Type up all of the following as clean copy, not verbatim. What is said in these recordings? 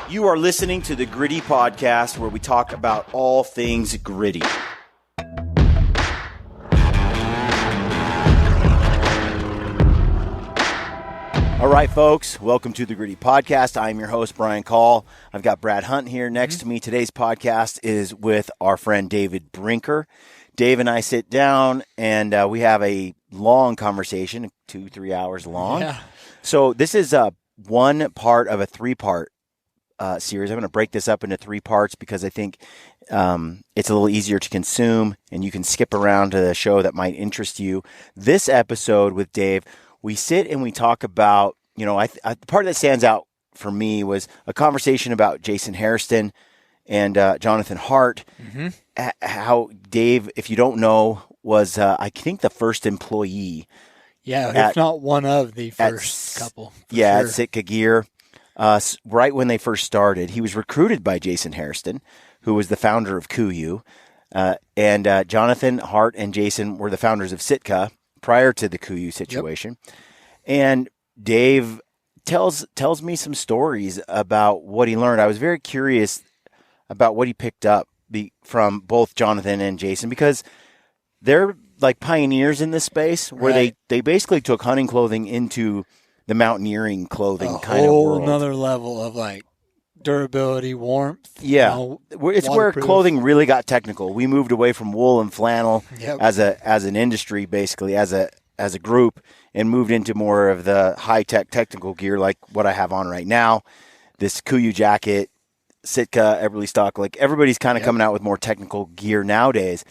You are listening to the Gritty Podcast, where we talk about all things gritty. All right, folks, welcome to the Gritty Podcast. I'm your host, Brian Call. I've got Brad Hunt here next to me. Today's podcast is with our friend David Brinker. Dave and I sit down, and we have a long conversation, 2-3 hours long. Yeah. So this is one part of a three-part series. I'm going to break this up into 3 parts because I think it's a little easier to consume, and you can skip around to the show that might interest you. This episode with Dave, we sit and we talk about, the part that stands out for me was a conversation about Jason Hairston and Jonathan Hart. Mm-hmm. How Dave, if you don't know, was, I think, the first employee. Yeah, if not one of the first couple. Yeah, sure. At Sitka Gear. Right when they first started, he was recruited by Jason Hairston, who was the founder of KUIU, and Jonathan Hart and Jason were the founders of Sitka prior to the KUIU situation. Yep. And Dave tells me some stories about what he learned. I was very curious about what he picked up from both Jonathan and Jason, because they're like pioneers in this space where they basically took hunting clothing into the mountaineering clothing kind of world. Another level of like durability, warmth. Yeah, it's where clothing really got technical. We moved away from wool and flannel as an industry, basically as a group, and moved into more of the high tech technical gear like what I have on right now. This KUIU jacket, Sitka, Everly stock, like everybody's kind of coming out with more technical gear nowadays.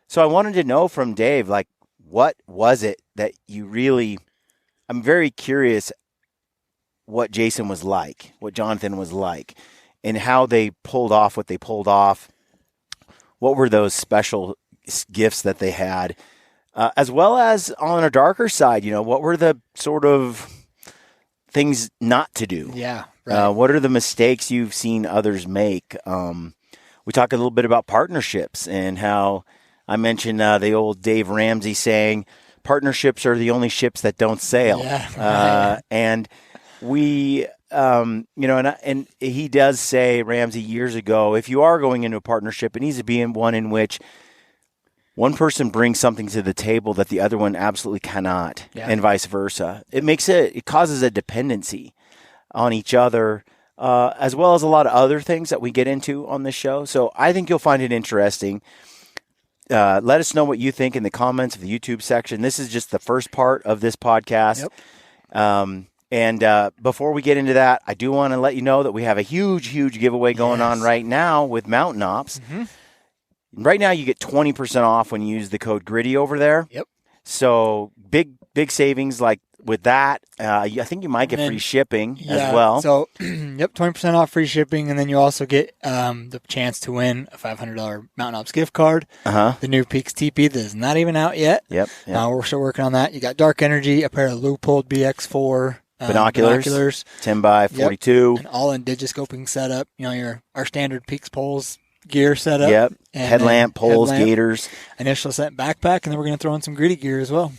So I wanted to know from Dave, like, what was it that you really? I'm very curious what Jason was like, what Jonathan was like, and how they pulled off what they pulled off. What were those special gifts that they had? As well as on a darker side, what were the sort of things not to do? Yeah. Right. What are the mistakes you've seen others make? We talk a little bit about partnerships and how I mentioned the old Dave Ramsey saying, partnerships are the only ships that don't sail. Yeah, and we, and he does say, Ramsey, years ago, if you are going into a partnership, it needs to be in one in which one person brings something to the table that the other one absolutely cannot, and vice versa. It causes a dependency on each other, as well as a lot of other things that we get into on this show. So I think you'll find it interesting. Let us know what you think in the comments of the YouTube section. This is just the first part of this podcast. Yep. And before we get into that, I do want to let you know that we have a huge giveaway going on right now with Mountain Ops. Mm-hmm. Right now, you get 20% off when you use the code GRITTY over there. Yep. So big savings like with that. I think you might get free shipping as well. So, 20% off free shipping, and then you also get the chance to win a $500 Mountain Ops gift card. The new Peaks TP that is not even out yet. Yep. We're still working on that. You got Dark Energy, a pair of Leupold BX4 binoculars, 10 by 42, an all-in digiscoping setup. Our standard Peaks poles gear setup. Yep. Headlamp, poles, gaiters. Initial set backpack, and then we're going to throw in some gritty gear as well.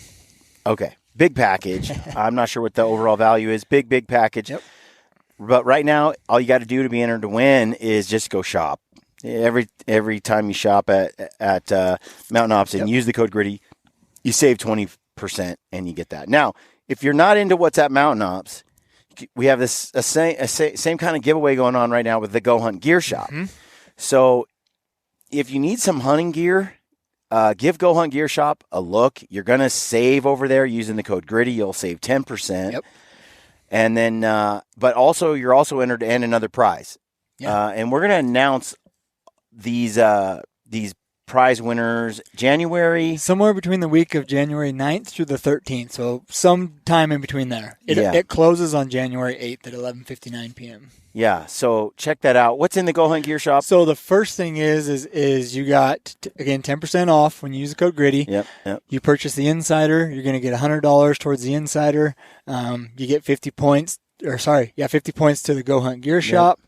Okay. Big package. I'm not sure what the overall value is. Big package. Yep. But right now, all you got to do to be entered to win is just go shop. Every time you shop at Mountain Ops and use the code GRITTY, you save 20% and you get that. Now, if you're not into what's at Mountain Ops, we have this same kind of giveaway going on right now with the Go Hunt Gear Shop. Mm-hmm. So if you need some hunting gear, give Go Hunt Gear Shop a look. You're going to save over there using the code GRITTY. You'll save 10%. Yep. And then, but also you're also entered to win another prize. Yeah. And we're going to announce these prize winners somewhere between the week of January 9th through the 13th. So sometime in between there. It closes on January 8th at 11:59 p.m. Yeah, so check that out. What's in the Go Hunt Gear Shop? So the first thing is you got, again, 10% off when you use the code GRITTY. Yep. You purchase the Insider. You're going to get $100 towards the Insider. You get 50 points to the Go Hunt Gear Shop.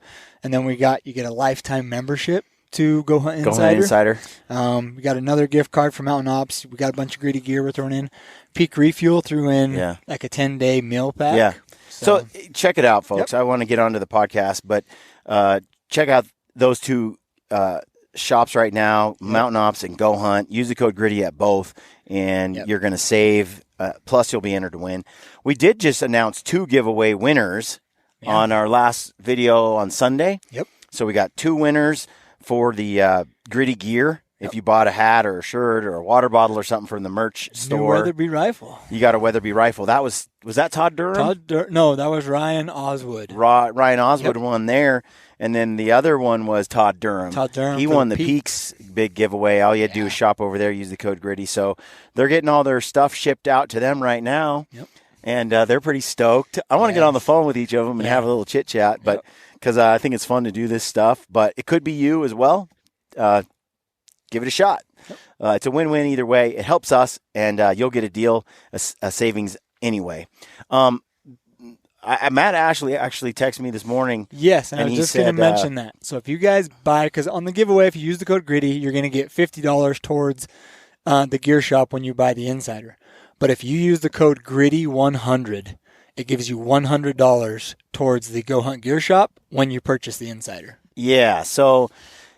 And then you get a lifetime membership to Go Hunt Insider. We got another gift card for Mountain Ops. We got a bunch of gritty gear we're throwing in. Peak Refuel threw in like a 10-day meal pack. Yeah. So check it out, folks. I want to get onto the podcast, but check out those two shops right now, Mountain Ops and Go Hunt. Use the code GRITTY at both, and you're going to save. Plus, you'll be entered to win. We did just announce 2 giveaway winners on our last video on Sunday. Yep. So we got 2 winners for the Gritty gear. If you bought a hat or a shirt or a water bottle or something from the merch store. New Weatherby rifle. You got a Weatherby rifle. That was that Todd Durham? No, that was Ryan Oswood. Ryan Oswood won there. And then the other one was Todd Durham. He won the Peaks big giveaway. All you had to do is shop over there, use the code GRITTY. So they're getting all their stuff shipped out to them right now. Yep. And they're pretty stoked. I want to get on the phone with each of them and have a little chit-chat, but because I think it's fun to do this stuff. But it could be you as well. Give it a shot. It's a win-win either way. It helps us, and you'll get a deal, a savings anyway. Matt Ashley actually texted me this morning. Yes, and I was just going to mention that. So if you guys buy, because on the giveaway, if you use the code GRITTY, you're going to get $50 towards the gear shop when you buy the Insider. But if you use the code GRITTY100, it gives you $100 towards the Go Hunt gear shop when you purchase the Insider. Yeah, so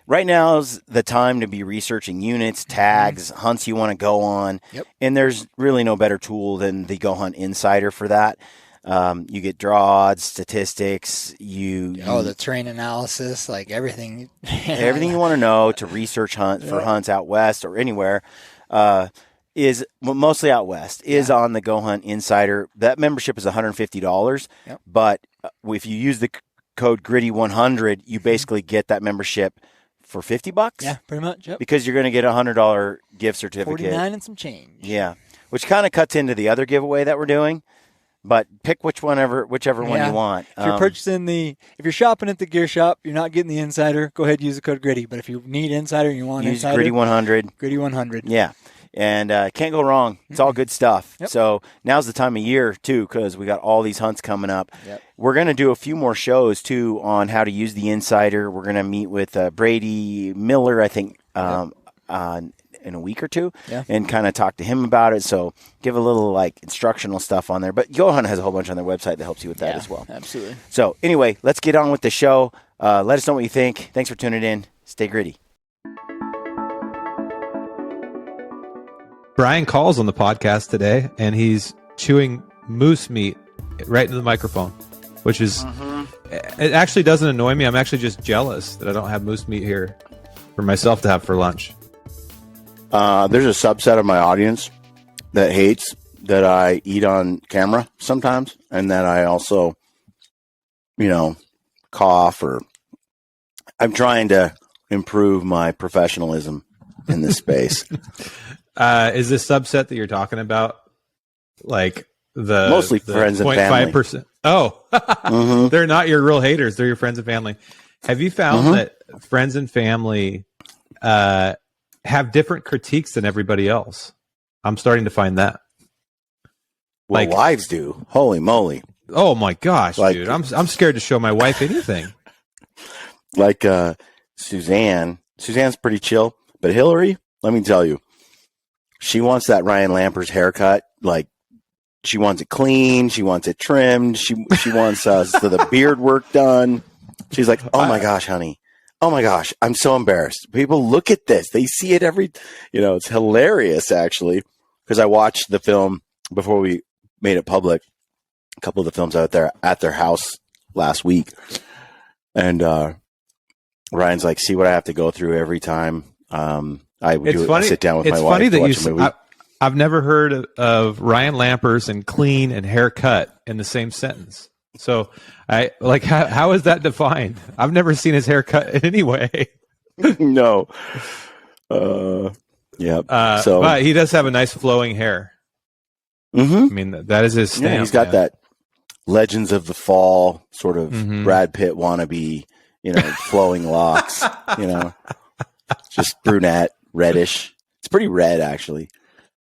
right now is the time to be researching units, tags, hunts you want to go on. Yep. And there's really no better tool than the Go Hunt Insider for that. You get draw odds, statistics, the terrain analysis, like everything. Everything you want to know to research for hunts out west or anywhere is mostly out west is on the Go Hunt Insider. That membership is $150, but if you use the code GRITTY100, you basically get that membership for $50. Yeah, pretty much. Yep. Because you're going to get a $100 gift certificate. $49 and some change. Yeah, which kind of cuts into the other giveaway that we're doing. But pick whichever one you want. If you're if you're shopping at the gear shop, you're not getting the Insider, go ahead and use the code GRITTY. But if you need Insider and you want use Insider, GRITTY100. GRITTY100. Yeah. And can't go wrong. It's all good stuff. Yep. So now's the time of year, too, because we got all these hunts coming up. Yep. We're going to do a few more shows, too, on how to use the Insider. We're going to meet with Brady Miller, I think, in a week or two and kind of talk to him about it. So give a little instructional stuff on there. But Go Hunt has a whole bunch on their website that helps you with that as well. Absolutely. So anyway, let's get on with the show. Let us know what you think. Thanks for tuning in. Stay gritty. Brian calls on the podcast today, and he's chewing moose meat right into the microphone, which is, it actually doesn't annoy me. I'm actually just jealous that I don't have moose meat here for myself to have for lunch. There's a subset of my audience that hates that I eat on camera sometimes, and that I also, cough, or I'm trying to improve my professionalism in this space. Is this subset that you're talking about like mostly friends and family? 0.5%? Oh, they're not your real haters. They're your friends and family. Have you found that friends and family have different critiques than everybody else? I'm starting to find that. Well, wives do. Holy moly! Oh my gosh, dude! I'm scared to show my wife anything. Like Suzanne. Suzanne's pretty chill, but Hillary, let me tell you, she wants that Ryan Lampers haircut. Like, she wants it clean. She wants it trimmed. She wants the beard work done. She's like, oh my gosh, honey. Oh my gosh, I'm so embarrassed. People look at this. They see it it's hilarious, actually, because I watched the film before we made it public, a couple of the films out there at their house last week. And Ryan's like, see what I have to go through every time I sit down with my wife. It's funny to watch a movie. I've never heard of Ryan Lampers and clean and haircut in the same sentence. So how is that defined? I've never seen his haircut in any way. No. Yeah. But he does have a nice flowing hair. Mm-hmm. I mean, that is his stamp. Yeah, he's got that Legends of the Fall sort of Brad Pitt wannabe, flowing locks, just brunette, reddish. It's pretty red, actually.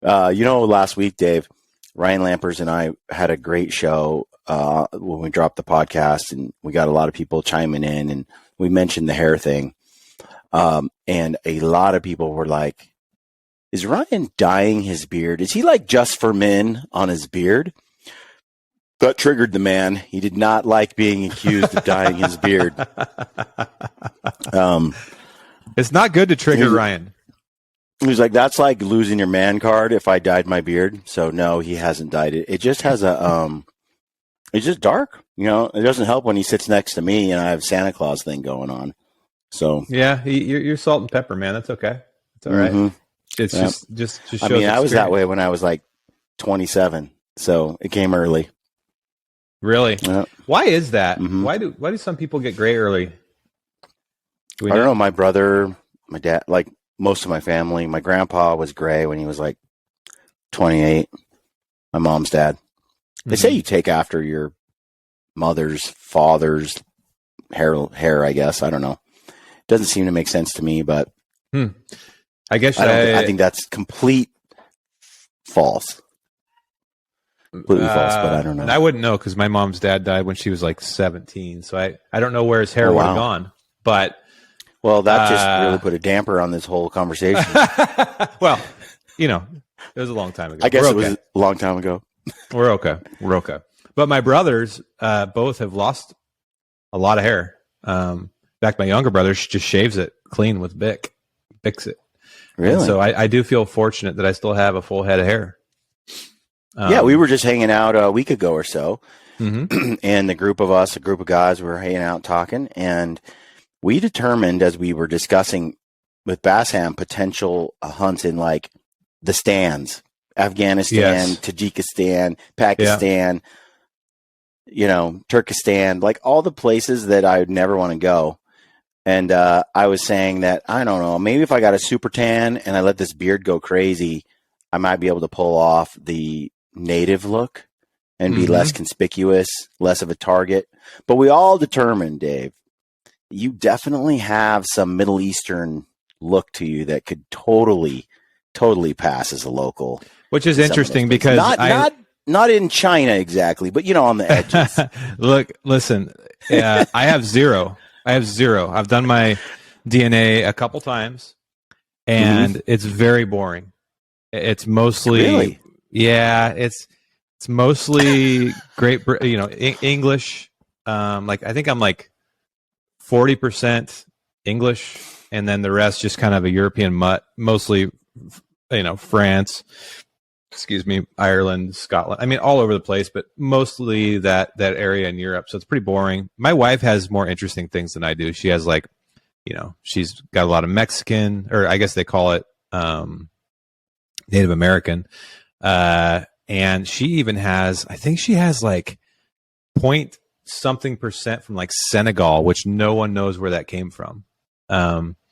Last week, Dave, Ryan Lampers and I had a great show when we dropped the podcast, and we got a lot of people chiming in, and we mentioned the hair thing. And a lot of people were like, is Ryan dyeing his beard? Is he like Just for Men on his beard? That triggered the man. He did not like being accused of dyeing his beard. It's not good to trigger Ryan. He was like, that's like losing your man card if I dyed my beard. So no, he hasn't dyed it. It just has it's just dark. You know, it doesn't help when he sits next to me and I have Santa Claus thing going on. So yeah, you're salt and pepper, man. That's okay. It's all right. Mm-hmm. It's just shows I mean, I was that experience. way when I was like 27. So it came early. Really? Yeah. Why is that? Mm-hmm. Why do some people get gray early? I don't know. My brother, my dad, like most of my family, my grandpa was gray when he was like 28. My mom's dad. They say you take after your mother's, father's hair, I guess. I don't know. Doesn't seem to make sense to me, but I guess I think that's complete false. Completely false, but I don't know. And I wouldn't know because my mom's dad died when she was like 17. So I don't know where his hair would have gone. But well, that just really put a damper on this whole conversation. Well, you know, it was a long time ago. I guess it was a long time ago. We're okay. But my brothers both have lost a lot of hair. In fact, my younger brother just shaves it clean with Bic. Bics it. Really? And so I do feel fortunate that I still have a full head of hair. Yeah, we were just hanging out a week ago or so. Mm-hmm. And a group of guys were hanging out talking. And we determined as we were discussing with Bassam potential hunts in like the stands. Afghanistan, Yes. Tajikistan, Pakistan, Turkestan, like all the places that I would never want to go. And I was saying that, I don't know, maybe if I got a super tan and I let this beard go crazy, I might be able to pull off the native look and be less conspicuous, less of a target. But we all determined, Dave, you definitely have some Middle Eastern look to you that could totally pass as a local. Which is interesting because not in China exactly, but on the edges. Look, listen, I have zero. I've done my DNA a couple times, and it's very boring. It's mostly, really? Yeah, it's mostly English. Like I think I'm like 40% English, and then the rest just kind of a European mutt, mostly, France. Ireland, Scotland. I mean, all over the place, but mostly that area in Europe. So it's pretty boring. My wife has more interesting things than I do. She has she's got a lot of Mexican, or I guess they call it Native American. And she even has, I think she has like point something percent from like Senegal, which no one knows where that came from.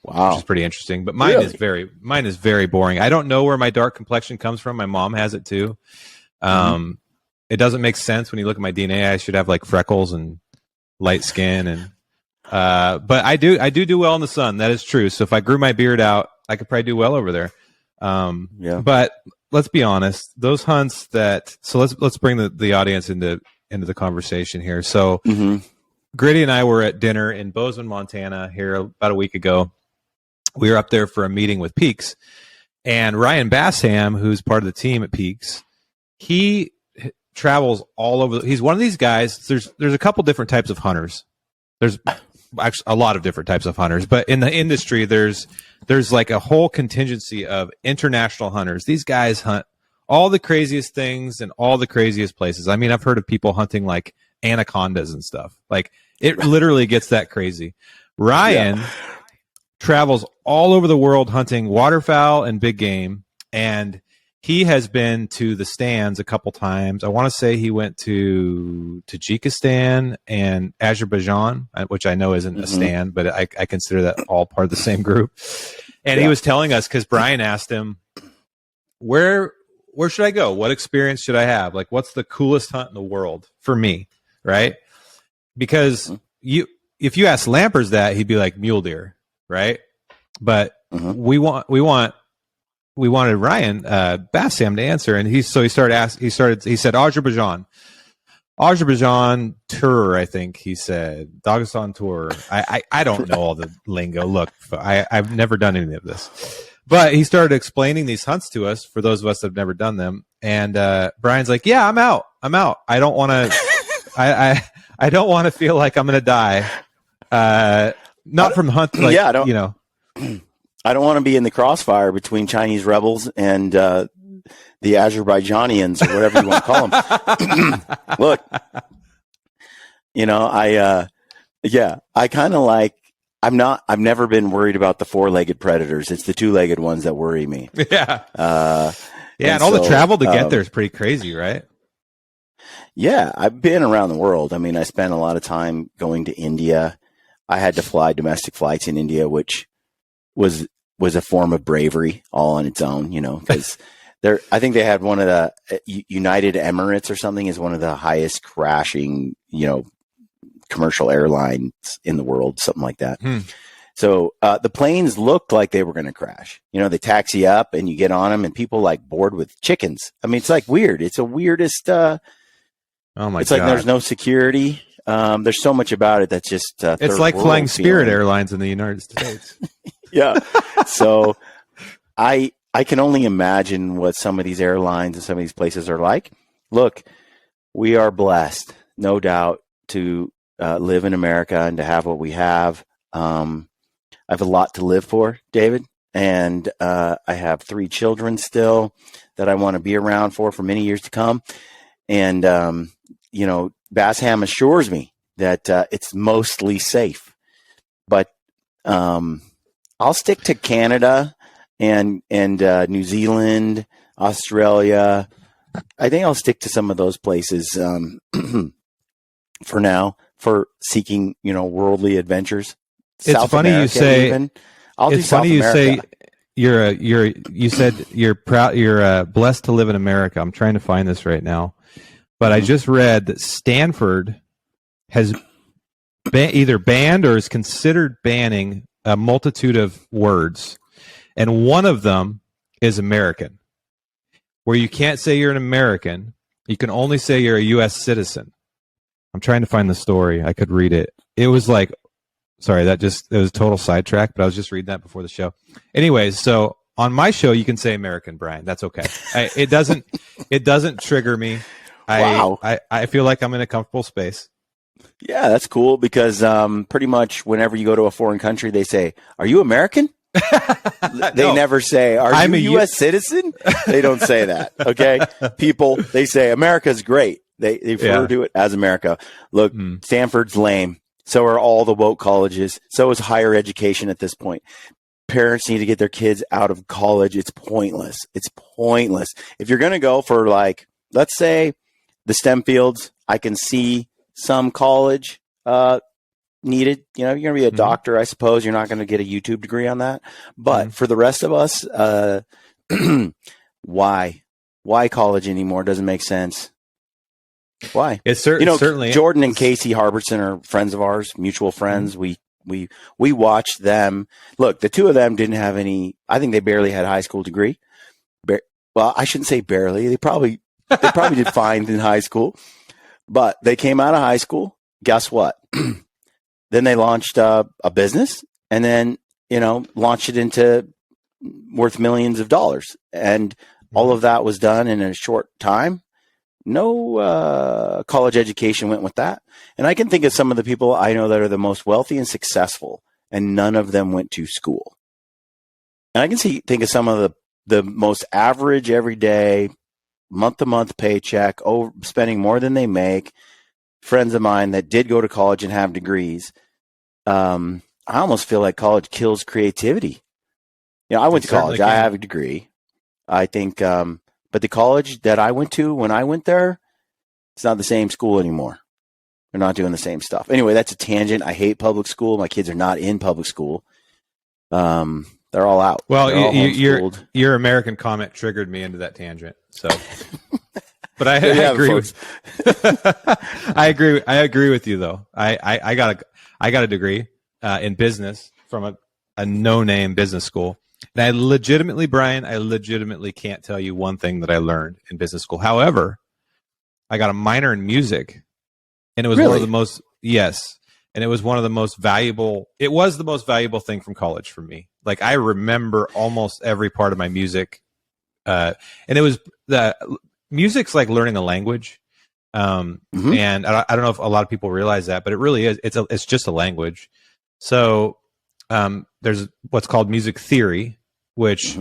Wow. Which is pretty interesting, but mine is very boring. I don't know where my dark complexion comes from. My mom has it too. It doesn't make sense when you look at my DNA. I should have like freckles and light skin, and but I do well in the sun. That is true. So if I grew my beard out, I could probably do well over there. Yeah. But let's be honest. Those hunts so let's bring the audience into the conversation here. So Gritty and I were at dinner in Bozeman, Montana here about a week ago. We were up there for a meeting with Peaks, and Ryan Bassham, who's part of the team at Peaks, he travels all over. He's one of these guys. There's a couple different types of hunters. There's actually a lot of different types of hunters, but in the industry, there's like a whole contingency of international hunters. These guys hunt all the craziest things in all the craziest places. I mean, I've heard of people hunting like anacondas and stuff. Like it literally gets that crazy. Ryan travels all over the world hunting waterfowl and big game, and he has been to the stands a couple times. I want to say he went to Tajikistan and Azerbaijan, which I know isn't a stand, but I consider that all part of the same group. And he was telling us, because Brian asked him, where should I go? What experience should I have? Like, what's the coolest hunt in the world for me, right? Because if you ask Lampers that, he'd be like mule deer, right? But we wanted Ryan Bassam to answer, and he said Azerbaijan tour, I think he said Dagestan tour. I don't know all the lingo. Look, I've never done any of this, but he started explaining these hunts to us for those of us that have never done them. And Brian's like, "Yeah, I'm out. I'm out. I don't want to. I don't want to feel like I'm going to die. Not from hunt. Like, yeah, I don't. You know, I don't want to be in the crossfire between Chinese rebels and the Azerbaijanians or whatever you want to call them. Look, you know, I kind of like. I've never been worried about the four-legged predators. It's the two-legged ones that worry me. Yeah. And all the travel to get there is pretty crazy, right? Yeah, I've been around the world. I mean, I spent a lot of time going to India. I had to fly domestic flights in India, which was a form of bravery all on its own, you know, because I think they had one of the United Emirates or something is one of the highest crashing, you know, commercial airlines in the world, something like that. So the planes looked like they were going to crash. You know, they taxi up and you get on them and people like board with chickens. I mean, it's like weird. It's the weirdest. Oh my it's God. like there's no security. There's so much about it that's just it's like flying Spirit Airlines in the United States. Yeah. So I can only imagine what some of these airlines and some of these places are like. Look, we are blessed, no doubt, to live in America and to have what we have. I have a lot to live for, David, and I have 3 children still that I want to be around for many years to come. And, you know, Bassham assures me that it's mostly safe, but I'll stick to Canada and New Zealand, Australia. I think I'll stick to some of those places for now, for seeking, you know, worldly adventures. It's South funny America, you say. even. I'll do It's South funny you America. say you said you're proud. You're blessed to live in America. I'm trying to find this right now, but I just read that Stanford has either banned or is considered banning a multitude of words, and one of them is American, where you can't say you're an American. You can only say you're a U.S. citizen. I'm trying to find the story. I could read it. It was like, sorry, it was a total sidetrack, but I was just reading that before the show. Anyways, so on my show, you can say American, Brian. That's okay. It doesn't trigger me. Wow. I feel like I'm in a comfortable space. Yeah, that's cool because pretty much whenever you go to a foreign country, they say, "Are you American?" They never say, "Are you a U.S. citizen?" They don't say that. Okay, people, they say America's great. They refer to it as America. Look, Stanford's lame. So are all the woke colleges. So is higher education at this point. Parents need to get their kids out of college. It's pointless. It's pointless. If you're going to go for, like, let's say the STEM fields, I can see some college needed. You know, you're going to be a doctor, I suppose. You're not going to get a YouTube degree on that. But for the rest of us, why college anymore? Doesn't make sense. Why? It's certainly Jordan and Casey Harbison are friends of ours, mutual friends. We watched them. Look, the two of them didn't have any. I think they barely had a high school degree. Well, I shouldn't say barely. They probably did fine in high school, but they came out of high school. Guess what? Then they launched a business, and then launched it into worth millions of dollars, and all of that was done in a short time. No college education went with that. And I can think of some of the people I know that are the most wealthy and successful, and none of them went to school. And I can think of some of the most average, everyday, month-to-month paycheck, spending more than they make, friends of mine that did go to college and have degrees. I almost feel like college kills creativity. I went to college. I have a degree. I think but the college that I went to when I went there, it's not the same school anymore. They're not doing the same stuff. Anyway, that's a tangent. I hate public school. My kids are not in public school. They're all out. Well, your American comment triggered me into that tangent. So, but I agree with. I agree with you though. I got a degree in business from a no-name business school. And I legitimately can't tell you one thing that I learned in business school. However, I got a minor in music, and it was one of the most, and it was one of the most valuable. It was the most valuable thing from college for me. Like, I remember almost every part of my music, and it was music's like learning a language. And I don't know if a lot of people realize that, but it really is. It's just a language. So there's what's called music theory, which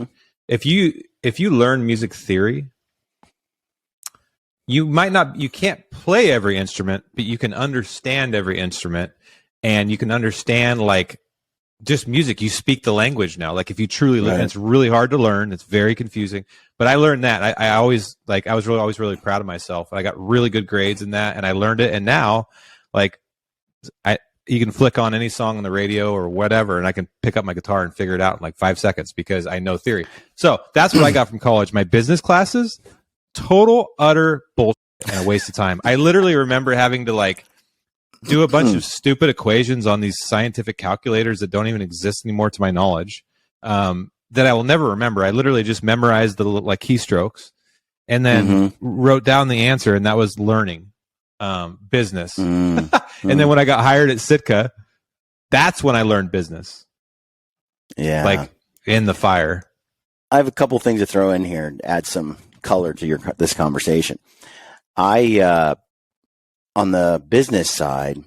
if you learn music theory, you can't play every instrument, but you can understand every instrument, and you can understand like just music. You speak the language now. Like if you truly learn, it's really hard to learn. It's very confusing, but I learned that. I always like, I was always really proud of myself. I got really good grades in that, and I learned it. And now like you can flick on any song on the radio or whatever, and I can pick up my guitar and figure it out in like 5 seconds because I know theory. So that's what I got from college. My business classes, total utter bullshit and a waste of time. I literally remember having to like do a bunch of stupid equations on these scientific calculators that don't even exist anymore to my knowledge, that I will never remember. I literally just memorized the like keystrokes and then wrote down the answer, and that was learning business. And then when I got hired at Sitka, that's when I learned business. Yeah. Like in the fire. I have a couple things to throw in here and add some color to this conversation. On the business side,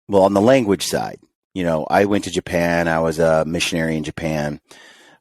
well, on the language side, I went to Japan. I was a missionary in Japan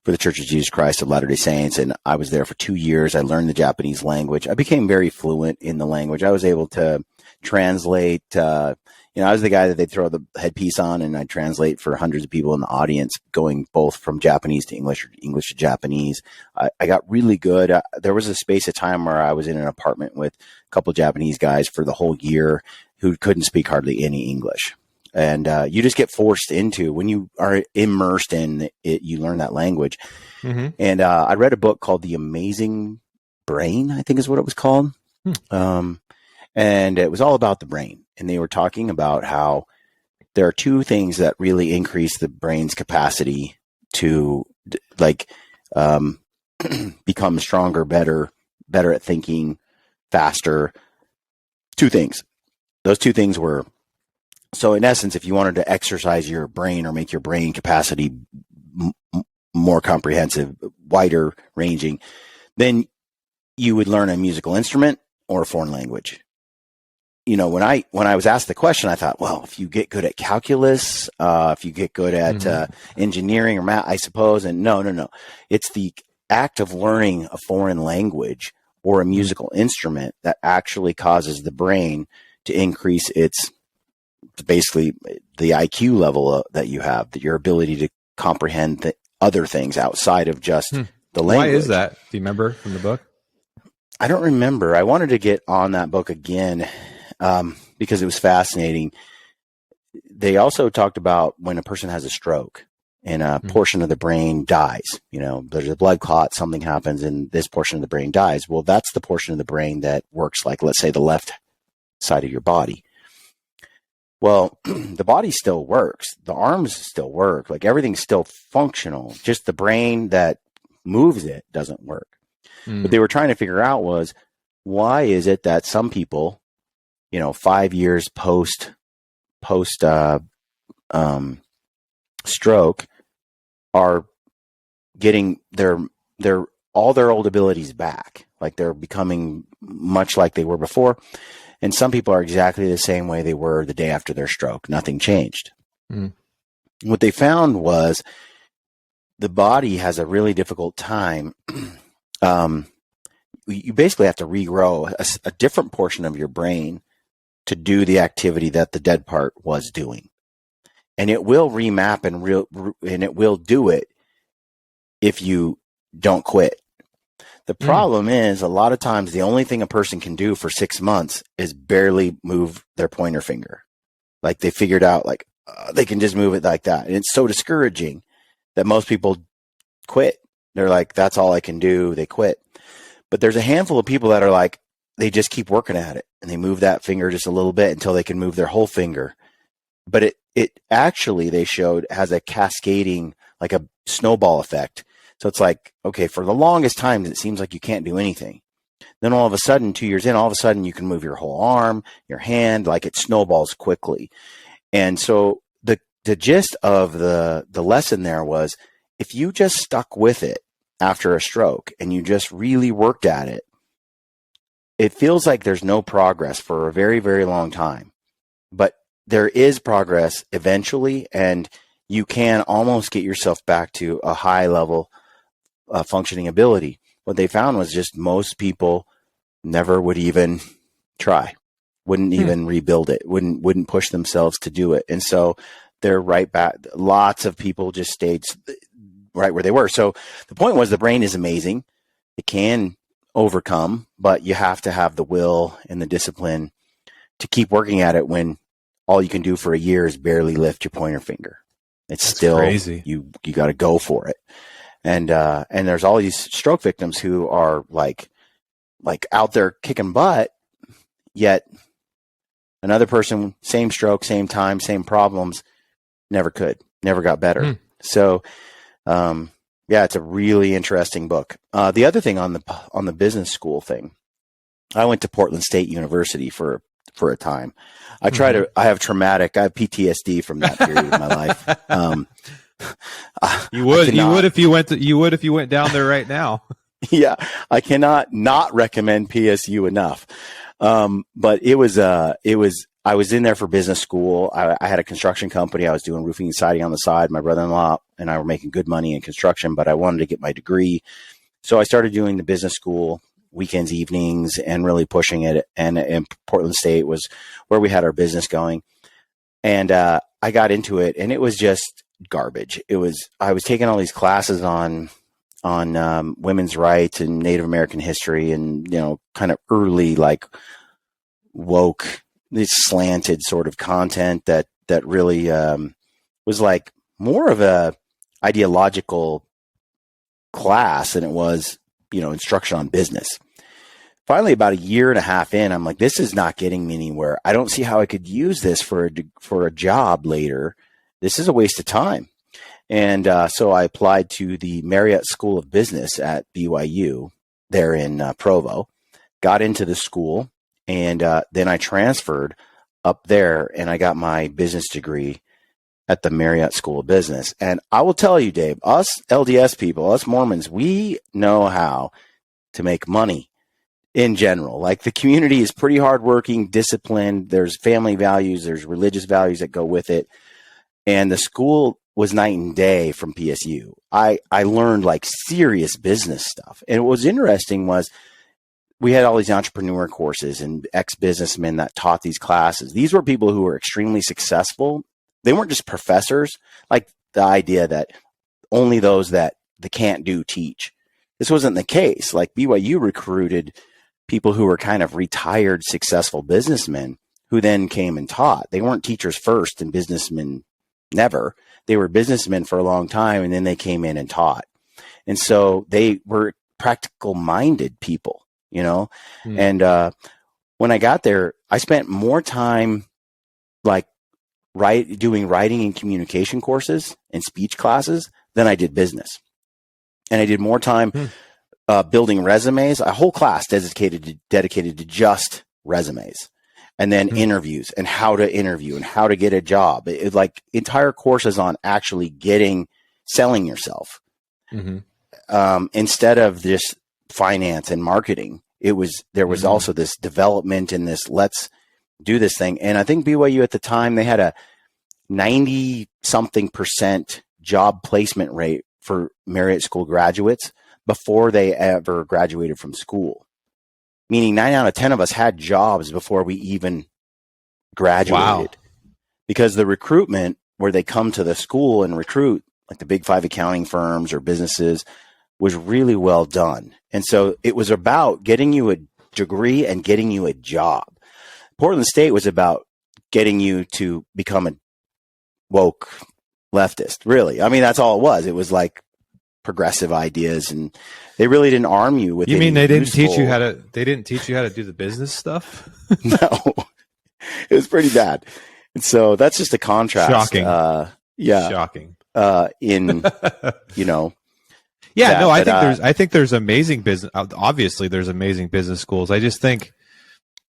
for the Church of Jesus Christ of Latter-day Saints, and I was there for 2 years. I learned the Japanese language. I became very fluent in the language. I was able to translate. I was the guy that they'd throw the headpiece on, and I'd translate for hundreds of people in the audience, going both from Japanese to English or English to Japanese. I got really good. There was a space of time where I was in an apartment with a couple of Japanese guys for the whole year who couldn't speak hardly any English. And you just get forced into, when you are immersed in it, you learn that language. And I read a book called The Amazing Brain, I think is what it was called. And it was all about the brain. And they were talking about how there are two things that really increase the brain's capacity to become stronger, better at thinking, faster. Two things. Those two things were, so in essence, if you wanted to exercise your brain or make your brain capacity more comprehensive, wider ranging, then you would learn a musical instrument or a foreign language. When I was asked the question, I thought, well, if you get good at calculus, if you get good at engineering or math, I suppose. And no. It's the act of learning a foreign language or a musical instrument that actually causes the brain to increase its, basically the IQ level that you have, that your ability to comprehend the other things outside of just the language. Why is that? Do you remember from the book? I don't remember. I wanted to get on that book again. Because it was fascinating. They also talked about when a person has a stroke and a portion of the brain dies. There's a blood clot, something happens, and this portion of the brain dies. Well, that's the portion of the brain that works like, let's say, the left side of your body. Well, the body still works. The arms still work. Like everything's still functional. Just the brain that moves it doesn't work. What they were trying to figure out was, why is it that some people, 5 years post stroke, are getting all their old abilities back, like they're becoming much like they were before, and some people are exactly the same way they were the day after their stroke. Nothing changed. What they found was the body has a really difficult time. You basically have to regrow a different portion of your brain to do the activity that the dead part was doing. And it will remap and it will do it if you don't quit. The problem is, a lot of times the only thing a person can do for 6 months is barely move their pointer finger. Like they figured out they can just move it like that. And it's so discouraging that most people quit. They're like, that's all I can do. They quit. But there's a handful of people that are like, they just keep working at it and they move that finger just a little bit until they can move their whole finger. But it actually, they showed, has a cascading, like a snowball effect. So it's like, okay, for the longest time, it seems like you can't do anything. Then all of a sudden, 2 years in, all of a sudden you can move your whole arm, your hand, like it snowballs quickly. And so the gist of the lesson there was, if you just stuck with it after a stroke and you just really worked at it, it feels like there's no progress for a very, very long time, but there is progress eventually, and you can almost get yourself back to a high level functioning ability. What they found was just most people never would even try, wouldn't even rebuild it, wouldn't push themselves to do it. And so they're right back. Lots of people just stayed right where they were. So the point was, the brain is amazing. It can overcome, but you have to have the will and the discipline to keep working at it when all you can do for a year is barely lift your pointer finger. It's That's still crazy. You got to go for it. And there's all these stroke victims who are like out there kicking butt, yet another person, same stroke, same time, same problems, never got better. So, yeah, it's a really interesting book. The other thing on the business school thing, I went to Portland State University for a time. I have PTSD from that period of my life. You would if you went down there right now. Yeah, I cannot not recommend PSU enough. But I was in there for business school. I had a construction company. I was doing roofing and siding on the side. My brother-in-law and I were making good money in construction, but I wanted to get my degree. So I started doing the business school weekends, evenings, and really pushing it. And Portland State was where we had our business going. And I got into it, and it was just garbage. I was taking all these classes on women's rights and Native American history, and kind of early like woke, this slanted sort of content that really was like more of a ideological class than it was instruction on business. Finally, about a year and a half in, I'm like, this is not getting me anywhere. I don't see how I could use this for a job later. This is a waste of time. And so I applied to the Marriott School of Business at BYU there in Provo, got into the school, and then I transferred up there, and I got my business degree at the Marriott School of Business. And I will tell you, Dave, us LDS people, us Mormons, we know how to make money in general. Like, the community is pretty hardworking, disciplined. There's family values, there's religious values that go with it. And the school was night and day from PSU. I learned like serious business stuff. And what was interesting was we had all these entrepreneur courses and ex-businessmen that taught these classes. These were people who were extremely successful. They weren't just professors, like the idea that only those that the can't do teach. This wasn't the case. Like, BYU recruited people who were kind of retired, successful businessmen who then came and taught. They weren't teachers first and businessmen never. They were businessmen for a long time, and then they came in and taught. And so they were practical minded people, And when I got there, I spent more time like doing writing and communication courses and speech classes than I did business. And I did more time building resumes, a whole class dedicated to just resumes, and then interviews and how to interview and how to get a job. It like entire courses on actually selling yourself instead of just finance and marketing. There was also this development and this, let's do this thing. And I think BYU at the time, they had a 90-something% job placement rate for Marriott School graduates before they ever graduated from school. Meaning 9 out of 10 of us had jobs before we even graduated. Wow. Because the recruitment, where they come to the school and recruit, like the big 5 accounting firms or businesses, was really well done. And so it was about getting you a degree and getting you a job. Portland State was about getting you to become a woke leftist, really. I mean, that's all it was. It was like progressive ideas, and they really didn't arm you with. You mean they didn't teach you how to? They didn't teach you how to do the business stuff? No, it was pretty bad. And so that's just a contrast. Shocking. Yeah, shocking. Yeah, no, I think there's amazing business. Obviously, there's amazing business schools. I just think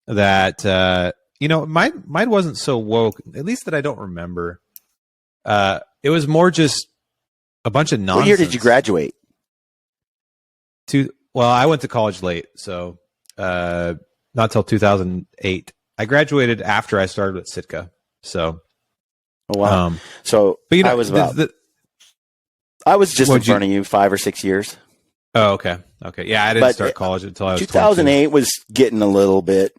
that mine wasn't so woke, at least that I don't remember. It was more just a bunch of nonsense. What year did you graduate? Well, I went to college late, so not till 2008. I graduated after I started at Sitka. So, Oh, wow. So but you know, I was just in front of you 5 or 6 years. Oh, okay. Okay. Yeah, I didn't start college until I was 2008 22. was getting a little bit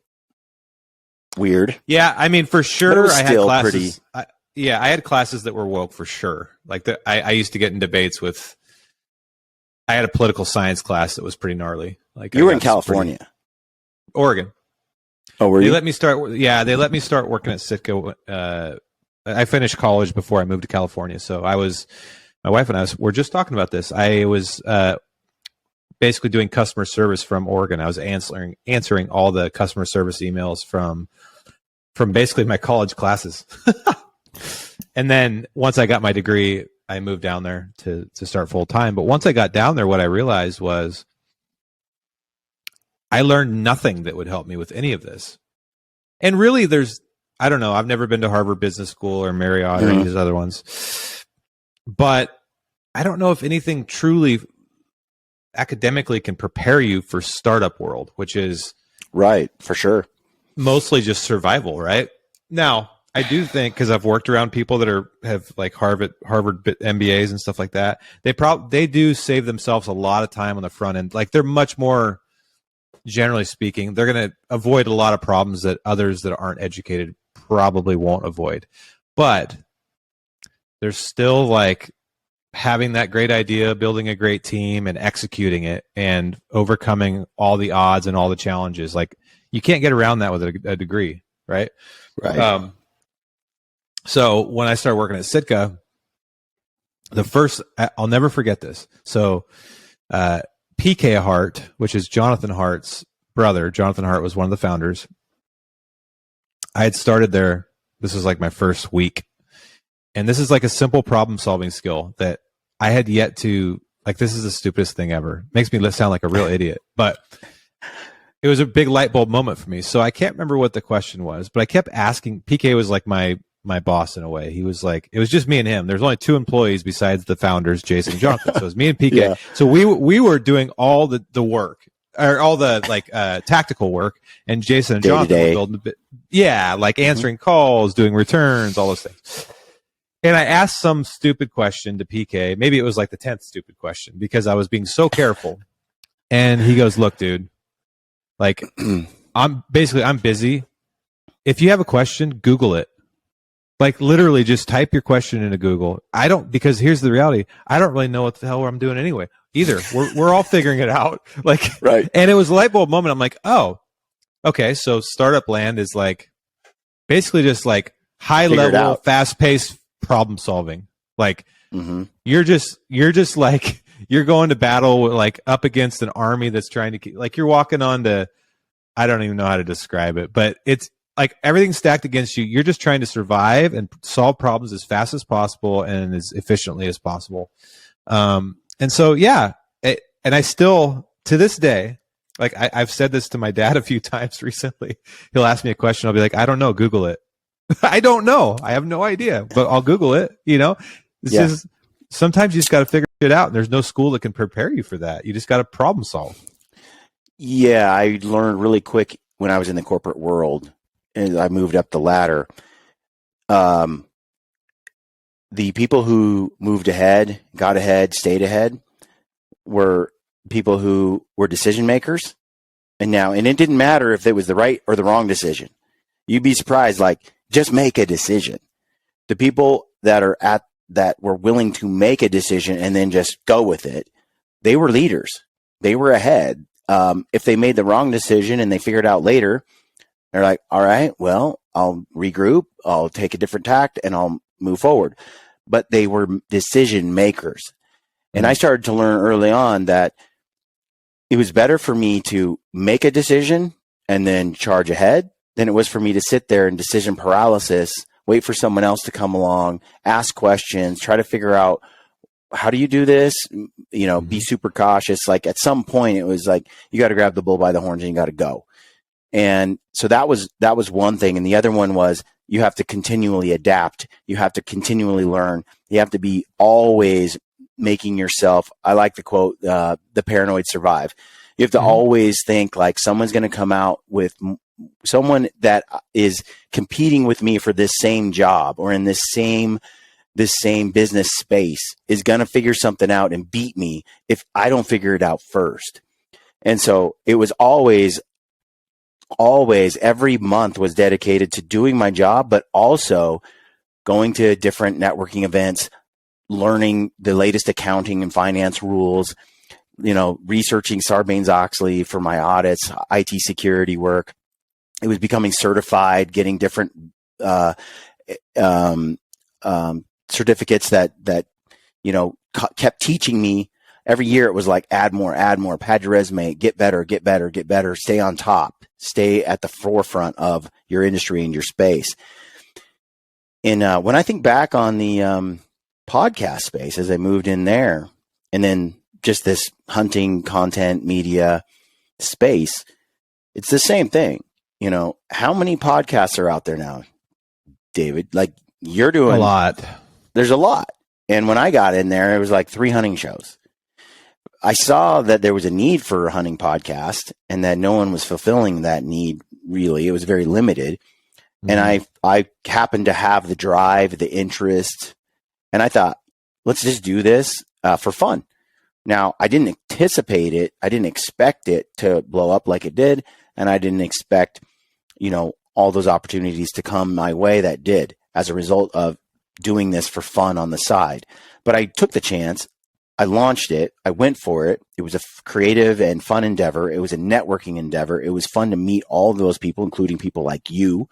weird. Yeah, I mean, for sure, But it was I had still classes. pretty. I had classes that were woke for sure. Like I used to get in debates with. I had a political science class that was pretty gnarly. Like You were in California, Oregon. Oh, were you? They let me start. Yeah, they let me start working at Sitka. I finished college before I moved to California, so my wife and I were just talking about this. I was basically doing customer service from Oregon. I was answering all the customer service emails from basically my college classes. And then once I got my degree, I moved down there to start full time. But once I got down there, what I realized was I learned nothing that would help me with any of this. And really, I don't know. I've never been to Harvard Business School or Marriott or any of these other ones. But I don't know if anything truly academically can prepare you for startup world, which is right, for sure. Mostly just survival, right? Now, I do think, because I've worked around people that have like Harvard MBAs and stuff like that, they do save themselves a lot of time on the front end. Like they're much more, generally speaking, they're going to avoid a lot of problems that others that aren't educated probably won't avoid. But there's still like having that great idea, building a great team and executing it and overcoming all the odds and all the challenges. Like you can't get around that with a degree, right? Right. So when I started working at Sitka, I'll never forget this. So PK Hart, which is Jonathan Hart's brother, Jonathan Hart was one of the founders. I had started there. This was like my first week. And this is like a simple problem solving skill that I had yet to, like, this is the stupidest thing ever. Makes me sound like a real idiot, but it was a big light bulb moment for me. So I can't remember what the question was, but I kept asking. PK was like my boss in a way. He was like, it was just me and him. There's only 2 employees besides the founders, Jason and Jonathan. So it was me and PK. Yeah. So we were doing all the work, or all the like tactical work, and Jason and Jonathan were building a bit. Yeah, like answering calls, doing returns, all those things. And I asked some stupid question to PK. Maybe it was like the 10th stupid question because I was being so careful. And he goes, "Look, dude, like I'm busy. If you have a question, Google it. Like literally just type your question into Google. Because here's the reality. I don't really know what the hell I'm doing anyway either. We're all figuring it out. Like, right. And it was a light bulb moment. I'm like, oh, okay. So startup land is like basically just like high level, fast paced problem solving. Like you're just like, you're going to battle like up against an army that's trying to keep, like you're walking on to, I don't even know how to describe it, but it's like everything's stacked against you. You're just trying to survive and solve problems as fast as possible and as efficiently as possible. And so, yeah. And I still, to this day, like I've said this to my dad a few times recently. He'll ask me a question. I'll be like, I don't know. Google it. I don't know. I have no idea, but I'll Google it. You know, sometimes you just got to figure it out. And there's no school that can prepare you for that. You just got to problem solve. Yeah. I learned really quick when I was in the corporate world and I moved up the ladder. The people who moved ahead, got ahead, stayed ahead were people who were decision makers. And it didn't matter if it was the right or the wrong decision. You'd be surprised, like, just make a decision. The people that were willing to make a decision and then just go with it, they were leaders. They were ahead. If they made the wrong decision and they figured out later, they're like, all right, well, I'll regroup, I'll take a different tact, and I'll move forward. But they were decision makers. And I started to learn early on that it was better for me to make a decision and then charge ahead than it was for me to sit there in decision paralysis, wait for someone else to come along, ask questions, try to figure out, how do you do this? You know, be super cautious. Like at some point it was like, you got to grab the bull by the horns and you got to go. And so that was one thing. And the other one was you have to continually adapt. You have to continually learn. You have to be always making yourself, I like the quote, the paranoid survive. You have to always think like someone's going to come out with someone that is competing with me for this same job or in this same business space is going to figure something out and beat me if I don't figure it out first. And so it was always every month was dedicated to doing my job, but also going to different networking events, learning the latest accounting and finance rules, researching Sarbanes-Oxley for my audits, IT security work. It was becoming certified, getting different certificates that kept teaching me. Every year it was like, add more, pad your resume, get better, stay on top, stay at the forefront of your industry and your space. And when I think back on the podcast space, as I moved in there, and then just this hunting, content, media space, it's the same thing. How many podcasts are out there now, David? Like you're doing a lot. There's a lot. And when I got in there, it was like 3 hunting shows. I saw that there was a need for a hunting podcast and that no one was fulfilling that need. Really, it was very limited. And I happened to have the drive, the interest, and I thought, let's just do this for fun. Now, I didn't anticipate it. I didn't expect it to blow up like it did. And I didn't expect, all those opportunities to come my way that did as a result of doing this for fun on the side. But I took the chance. I launched it. I went for it. It was a creative and fun endeavor. It was a networking endeavor. It was fun to meet all those people, including people like you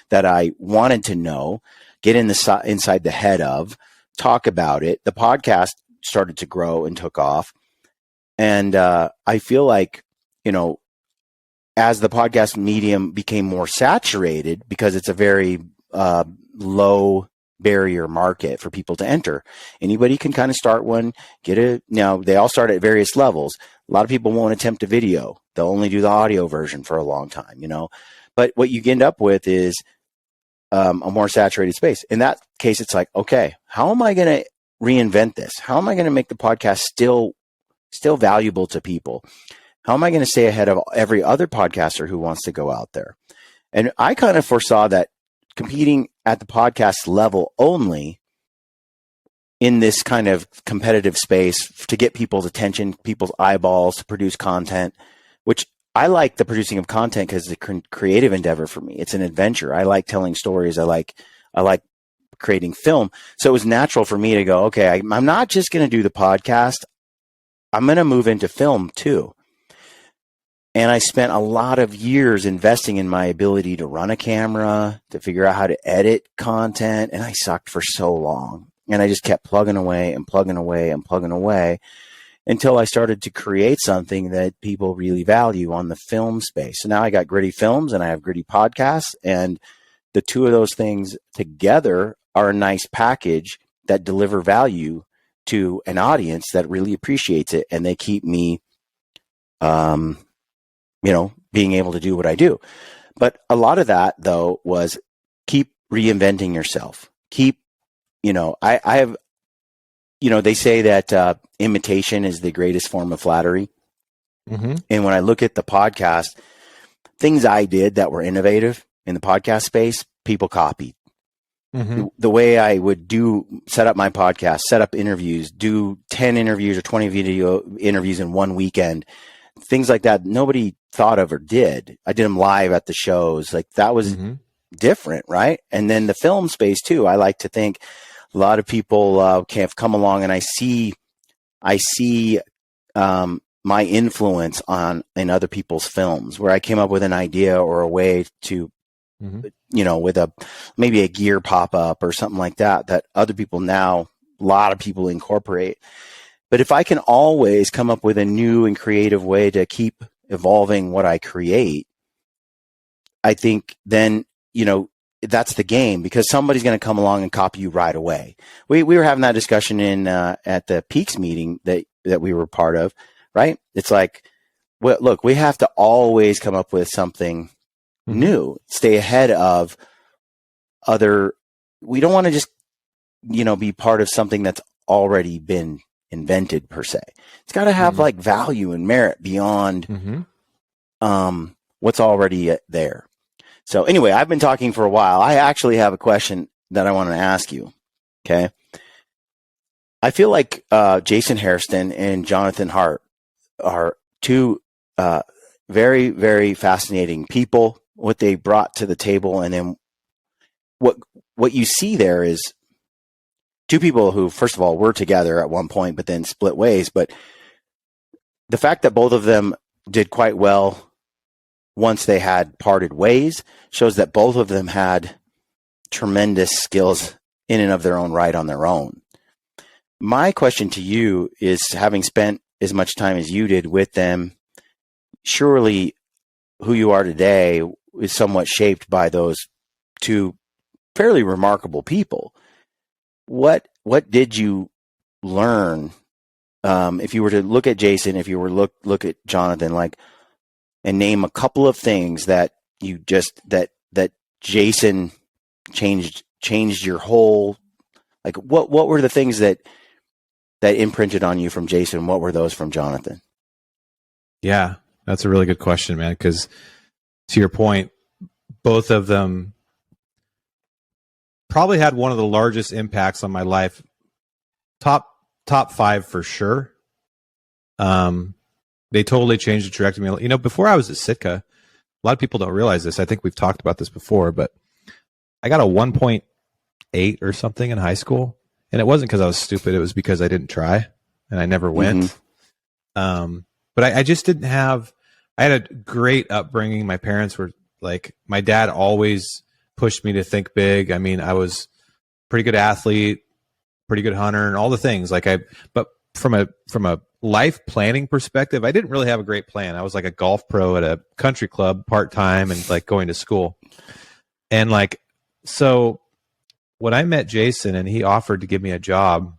that I wanted to know, get inside the head of, talk about it. The podcast started to grow and took off. And I feel like, as the podcast medium became more saturated, because it's a very low barrier market for people to enter. Anybody can kind of start one, now they all start at various levels. A lot of people won't attempt a video. They'll only do the audio version for a long time, but what you end up with is a more saturated space. In that case, it's like, okay, how am I going to reinvent this? How am I going to make the podcast still valuable to people? How am I going to stay ahead of every other podcaster who wants to go out there? And I kind of foresaw that competing at the podcast level only in this kind of competitive space to get people's attention, people's eyeballs, to produce content, which I like the producing of content because it's a creative endeavor for me. It's an adventure. I like telling stories. I like creating film. So it was natural for me to go, okay, I'm not just going to do the podcast. I'm going to move into film too. And I spent a lot of years investing in my ability to run a camera, to figure out how to edit content. And I sucked for so long. And I just kept plugging away until I started to create something that people really value on the film space. So now I got Gritty Films and I have Gritty Podcasts. And the two of those things together are a nice package that deliver value to an audience that really appreciates it. And they keep me, being able to do what I do. But a lot of that, though, was keep reinventing yourself. I have, they say that imitation is the greatest form of flattery. Mm-hmm. And when I look at the podcast, things I did that were innovative in the podcast space, people copied. Mm-hmm. The way I would set up my podcast, set up interviews, do 10 interviews or 20 video interviews in one weekend, things like that, nobody thought of or did. I did them live at the shows. Like that was different, right? And then the film space too. I like to think a lot of people have come along, and I see my influence in other people's films, where I came up with an idea or a way to, with maybe a gear pop up or something like that other people now, a lot of people incorporate. But if I can always come up with a new and creative way to keep evolving what I create, I think then, that's the game, because somebody's going to come along and copy you right away. We were having that discussion at the Peaks meeting that we were part of, right? It's like, well, look, we have to always come up with something new, stay ahead of we don't want to just, be part of something that's already been invented per se. It's got to have like value and merit beyond what's already there. So anyway, I've been talking for a while. I actually have a question that I want to ask you. Okay. I feel like Jason Hairston and Jonathan Hart are two very, very fascinating people, what they brought to the table. And then what you see there is two people who, first of all, were together at one point, but then split ways. But the fact that both of them did quite well once they had parted ways shows that both of them had tremendous skills in and of their own right on their own. My question to you is, having spent as much time as you did with them, surely who you are today is somewhat shaped by those two fairly remarkable people. What did you learn? If you were to look at Jason, if you were look at Jonathan, like, and name a couple of things that you just that Jason changed your whole, like, what were the things that imprinted on you from Jason? What were those from Jonathan? Yeah, that's a really good question, man. Because to your point, both of them probably had one of the largest impacts on my life. Top 5 for sure. They totally changed the trajectory. You know, before I was at Sitka, a lot of people don't realize this. I think we've talked about this before, but I got a 1.8 or something in high school. And it wasn't because I was stupid. It was because I didn't try and I never went. But I just didn't have, I had a great upbringing. My parents were like, my dad always pushed me to think big. I mean, I was a pretty good athlete, pretty good hunter, and all the things. But from a life planning perspective, I didn't really have a great plan. I was like a golf pro at a country club part-time and like going to school. And like, so when I met Jason and he offered to give me a job,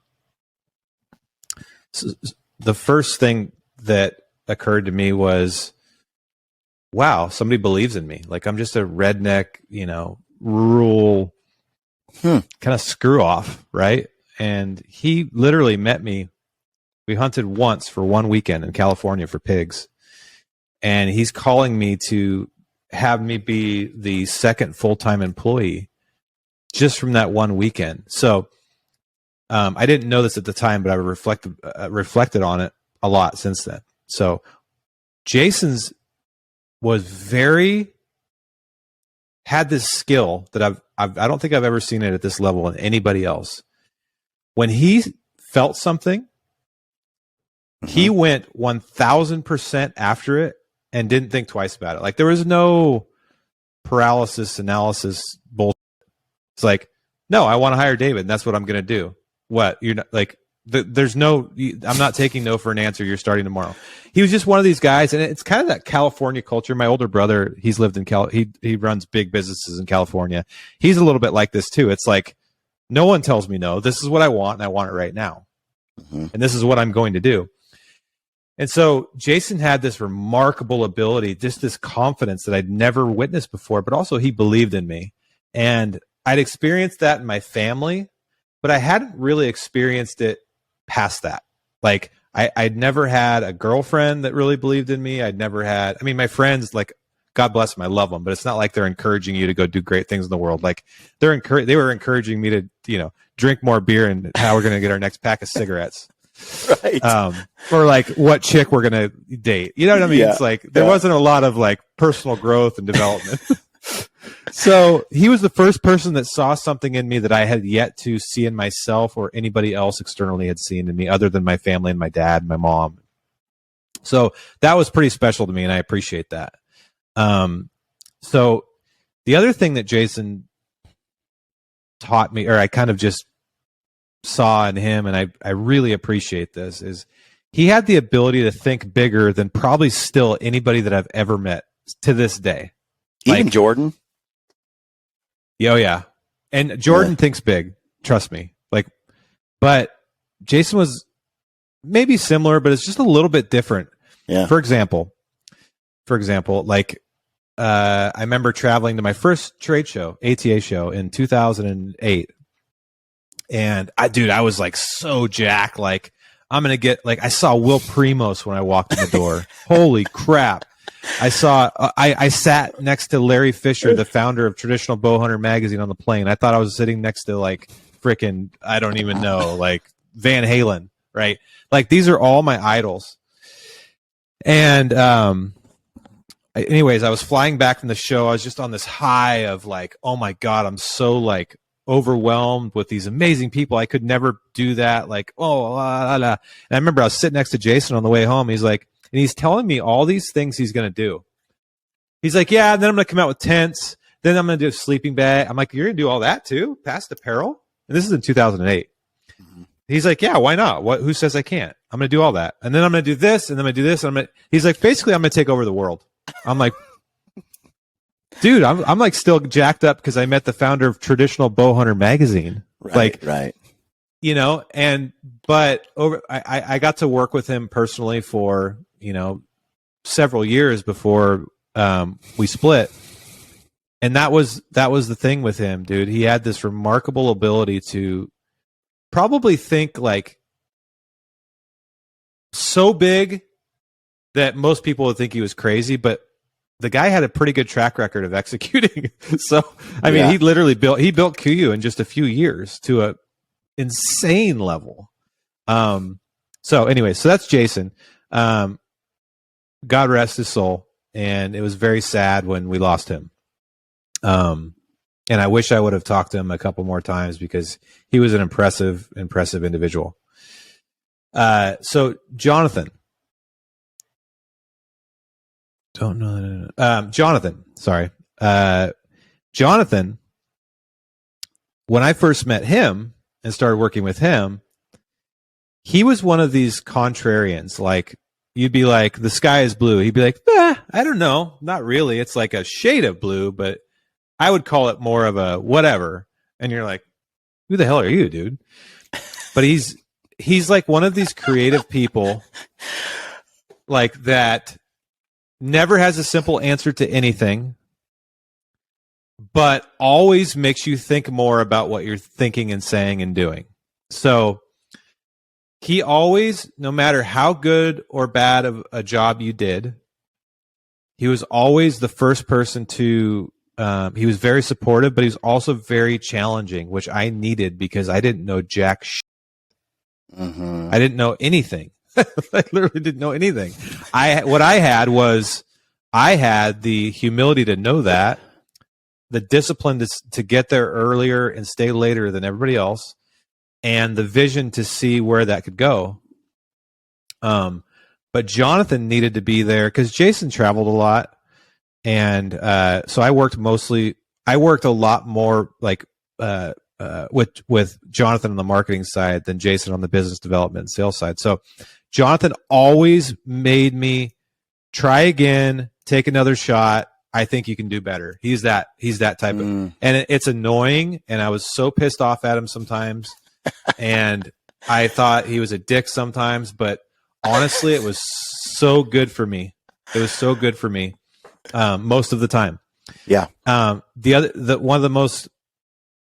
the first thing that occurred to me was, wow, somebody believes in me. Like, I'm just a redneck, you know, rural kind of screw off, right? And he literally met me. We hunted once for one weekend in California for pigs. And he's calling me to have me be the second full-time employee just from that one weekend. So I didn't know this at the time, but I reflected on it a lot since then. So Jason's had this skill that I don't think I've ever seen it at this level in anybody else. When he felt something, he went 1000% after it and didn't think twice about it. Like, there was no paralysis analysis bullshit. It's like, no, I want to hire David, and that's what I'm going to do. What? You're not like, there's no, I'm not taking no for an answer. You're starting tomorrow. He was just one of these guys. And it's kind of that California culture. My older brother, he's lived in he runs big businesses in California. He's a little bit like this too. It's like, no one tells me no. This is what I want, and I want it right now. And this is what I'm going to do. And so Jason had this remarkable ability, just this confidence that I'd never witnessed before, but also he believed in me. And I'd experienced that in my family, but I hadn't really experienced it past that. Like, I'd never had a girlfriend that really believed in me. I'd never had, I mean, my friends, like, God bless them, I love them, but it's not like they're encouraging you to go do great things in the world. Like, they were encouraging me to, you know, drink more beer and how we're going to get our next pack of cigarettes. Right. Or like what chick we're going to date. You know what I mean? Yeah. It's like, there wasn't a lot of like personal growth and development. So he was the first person that saw something in me that I had yet to see in myself or anybody else externally had seen in me other than my family and my dad and my mom. So that was pretty special to me, and I appreciate that. So the other thing that Jason taught me, or I kind of just saw in him, and I really appreciate this, is he had the ability to think bigger than probably still anybody that I've ever met to this day. Even like, Jordan? Oh, yeah. And Jordan thinks big, trust me. Like, but Jason was maybe similar, but it's just a little bit different. Yeah. For example, like, I remember traveling to my first trade show, ATA show, in 2008. And I was like so jacked. Like, I'm going to get, like, I saw Will Primos when I walked in the door. Holy crap. I sat next to Larry Fisher, the founder of Traditional Bowhunter magazine, on the plane. I thought I was sitting next to, like, freaking, I don't even know, like Van Halen, right? Like, these are all my idols. And anyways, I was flying back from the show. I was just on this high of, like, oh my God, I'm so, like, overwhelmed with these amazing people. I could never do that. Like, oh, la, la, la. And I remember I was sitting next to Jason on the way home. He's like, and he's telling me all these things he's going to do. He's like, yeah, and then I'm going to come out with tents. Then I'm going to do a sleeping bag. I'm like, you're going to do all that too? Past apparel? And this is in 2008. Mm-hmm. He's like, yeah, why not? Who says I can't? I'm going to do all that. And then I'm going to do this, and then I'm going to do this. And he's like, basically, I'm going to take over the world. I'm like, dude, I'm like still jacked up because I met the founder of Traditional Bowhunter magazine. Right. You know, but I got to work with him personally for, you know, several years before we split. And that was the thing with him, dude. He had this remarkable ability to probably think, like, so big that most people would think he was crazy, but the guy had a pretty good track record of executing. So, I mean, he literally built KUU in just a few years to a insane level. So anyway, so that's Jason. God rest his soul. And it was very sad when we lost him. And I wish I would have talked to him a couple more times because he was an impressive individual. So Jonathan. Don't know. Jonathan, sorry. Jonathan, when I first met him and started working with him, he was one of these contrarians. Like, you'd be like, the sky is blue. He'd be like, I don't know. Not really. It's like a shade of blue, but I would call it more of a whatever. And you're like, who the hell are you, dude? But he's like one of these creative people, like, that never has a simple answer to anything, but always makes you think more about what you're thinking and saying and doing. So he always, no matter how good or bad of a job you did, he was always the first person to, he was very supportive, but he was also very challenging, which I needed because I didn't know jack shit. Mm-hmm. I didn't know anything. I literally didn't know anything. What I had was, I had the humility to know that, the discipline to get there earlier and stay later than everybody else, and the vision to see where that could go. But Jonathan needed to be there because Jason traveled a lot, and so I worked a lot more, like, with Jonathan on the marketing side than Jason on the business development and sales side. So Jonathan always made me try again, take another shot. I think you can do better. He's that type of, and it's annoying. And I was so pissed off at him sometimes. And I thought he was a dick sometimes, but honestly, it was so good for me. It was so good for me. Most of the time. Yeah. One of the most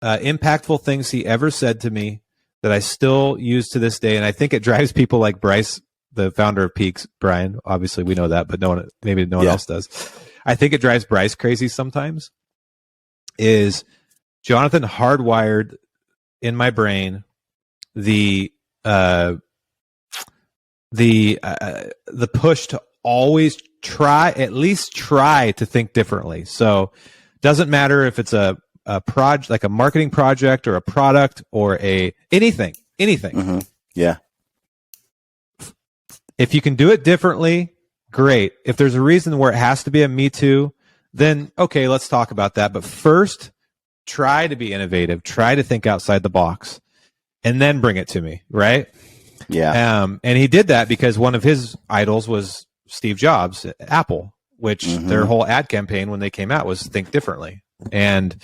impactful things he ever said to me that I still use to this day, and I think it drives people like Bryce, the founder of Peaks, Brian. Obviously, we know that, but maybe no one else does. I think it drives Bryce crazy sometimes. Is Jonathan hardwired in my brain the push to always at least try to think differently. So it doesn't matter if it's a project, like a marketing project or a product or anything. Mm-hmm. Yeah. If you can do it differently, great. If there's a reason where it has to be a me too, then okay, let's talk about that. But first, try to be innovative, try to think outside the box, and then bring it to me, right? Yeah. And he did that because one of his idols was Steve Jobs at Apple, which their whole ad campaign when they came out was think differently. And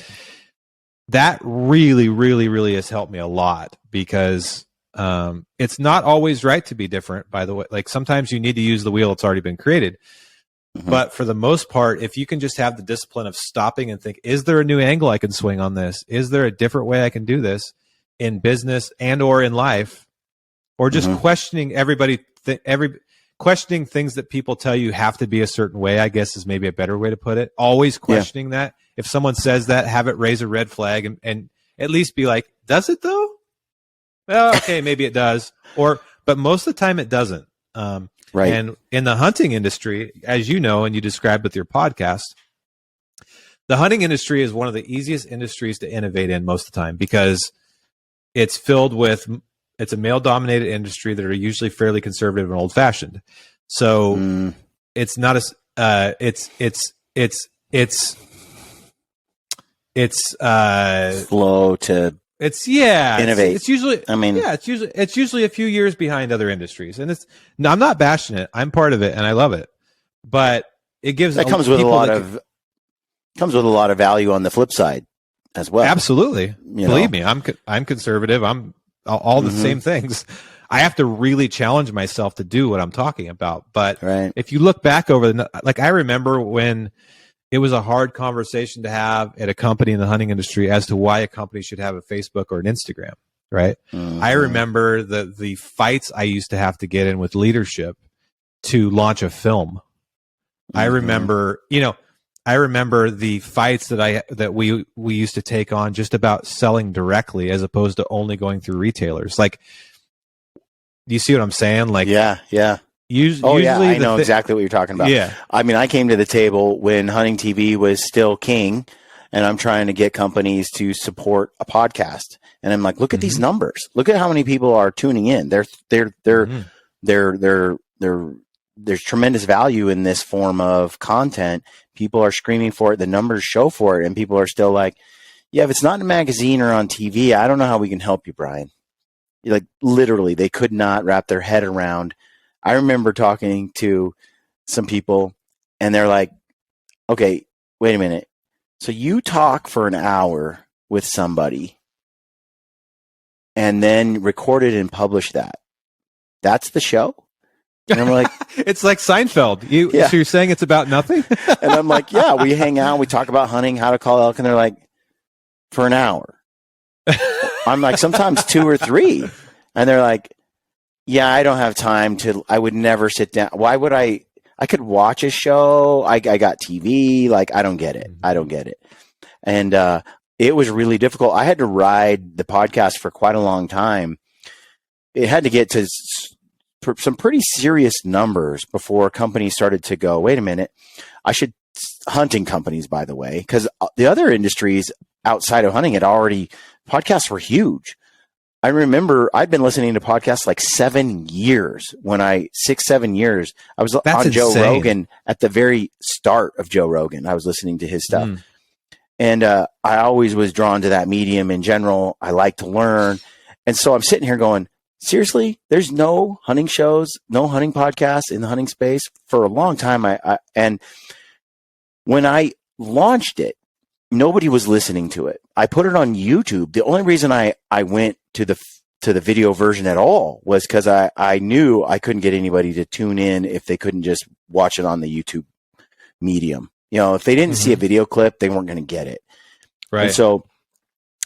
that really, really, really has helped me a lot because it's not always right to be different, by the way. Like sometimes you need to use the wheel that's already been created. But for the most part, if you can just have the discipline of stopping and think, is there a new angle I can swing on this? Is there a different way I can do this in business and or in life? or just questioning questioning things that people tell you have to be a certain way, I guess is maybe a better way to put it. Always questioning that. If someone says that, have it raise a red flag and at least be like, does it though? Well, okay, maybe it does. But most of the time it doesn't. Right. And in the hunting industry, as you know, and you described with your podcast, the hunting industry is one of the easiest industries to innovate in most of the time because it's a male-dominated industry that are usually fairly conservative and old-fashioned. So it's not as slow to innovate. It's usually it's usually a few years behind other industries, and I'm not bashing it. I'm part of it, and I love it. But it gives comes with a lot of value on the flip side as well. Absolutely, believe me, I'm conservative. I'm all the same things. I have to really challenge myself to do what I'm talking about. But if you look back over I remember when it was a hard conversation to have at a company in the hunting industry as to why a company should have a Facebook or an Instagram, right? I remember the fights I used to have to get in with leadership to launch a film. I remember the fights that we used to take on just about selling directly as opposed to only going through retailers. Like, do you see what I'm saying? Like, yeah. Usually I know exactly what you're talking about. Yeah. I mean, I came to the table when hunting TV was still king, and I'm trying to get companies to support a podcast. And I'm like, look at these numbers. Look at how many people are tuning in. There's tremendous value in this form of content. People are screaming for it. The numbers show for it. And people are still like, yeah, if it's not in a magazine or on TV, I don't know how we can help you, Brian. Like, literally, they could not wrap their head around. I remember talking to some people and they're like, okay, wait a minute. So you talk for an hour with somebody and then record it and publish that. That's the show? And I'm like, it's like Seinfeld. So you're saying it's about nothing? And I'm like, yeah, we hang out, we talk about hunting, how to call elk, and they're like, for an hour. I'm like, sometimes 2 or 3. And they're like, yeah, I don't have time I would never sit down. Why would I could watch a show. I got TV. Like, I don't get it. And it was really difficult. I had to ride the podcast for quite a long time. It had to get to some pretty serious numbers before companies started to go, wait a minute, hunting companies, by the way, because the other industries outside of hunting podcasts were huge. I remember I'd been listening to podcasts like 7 years 7 years. I was on Joe Rogan at the very start of Joe Rogan. I was listening to his stuff. And I always was drawn to that medium in general. I like to learn. And so I'm sitting here going, seriously, there's no hunting shows, no hunting podcasts in the hunting space for a long time. And when I launched it, nobody was listening to it. I put it on YouTube. The only reason I went to the video version at all was because I knew I couldn't get anybody to tune in if they couldn't just watch it on the YouTube medium. If they didn't see a video clip, they weren't going to get it. Right. And so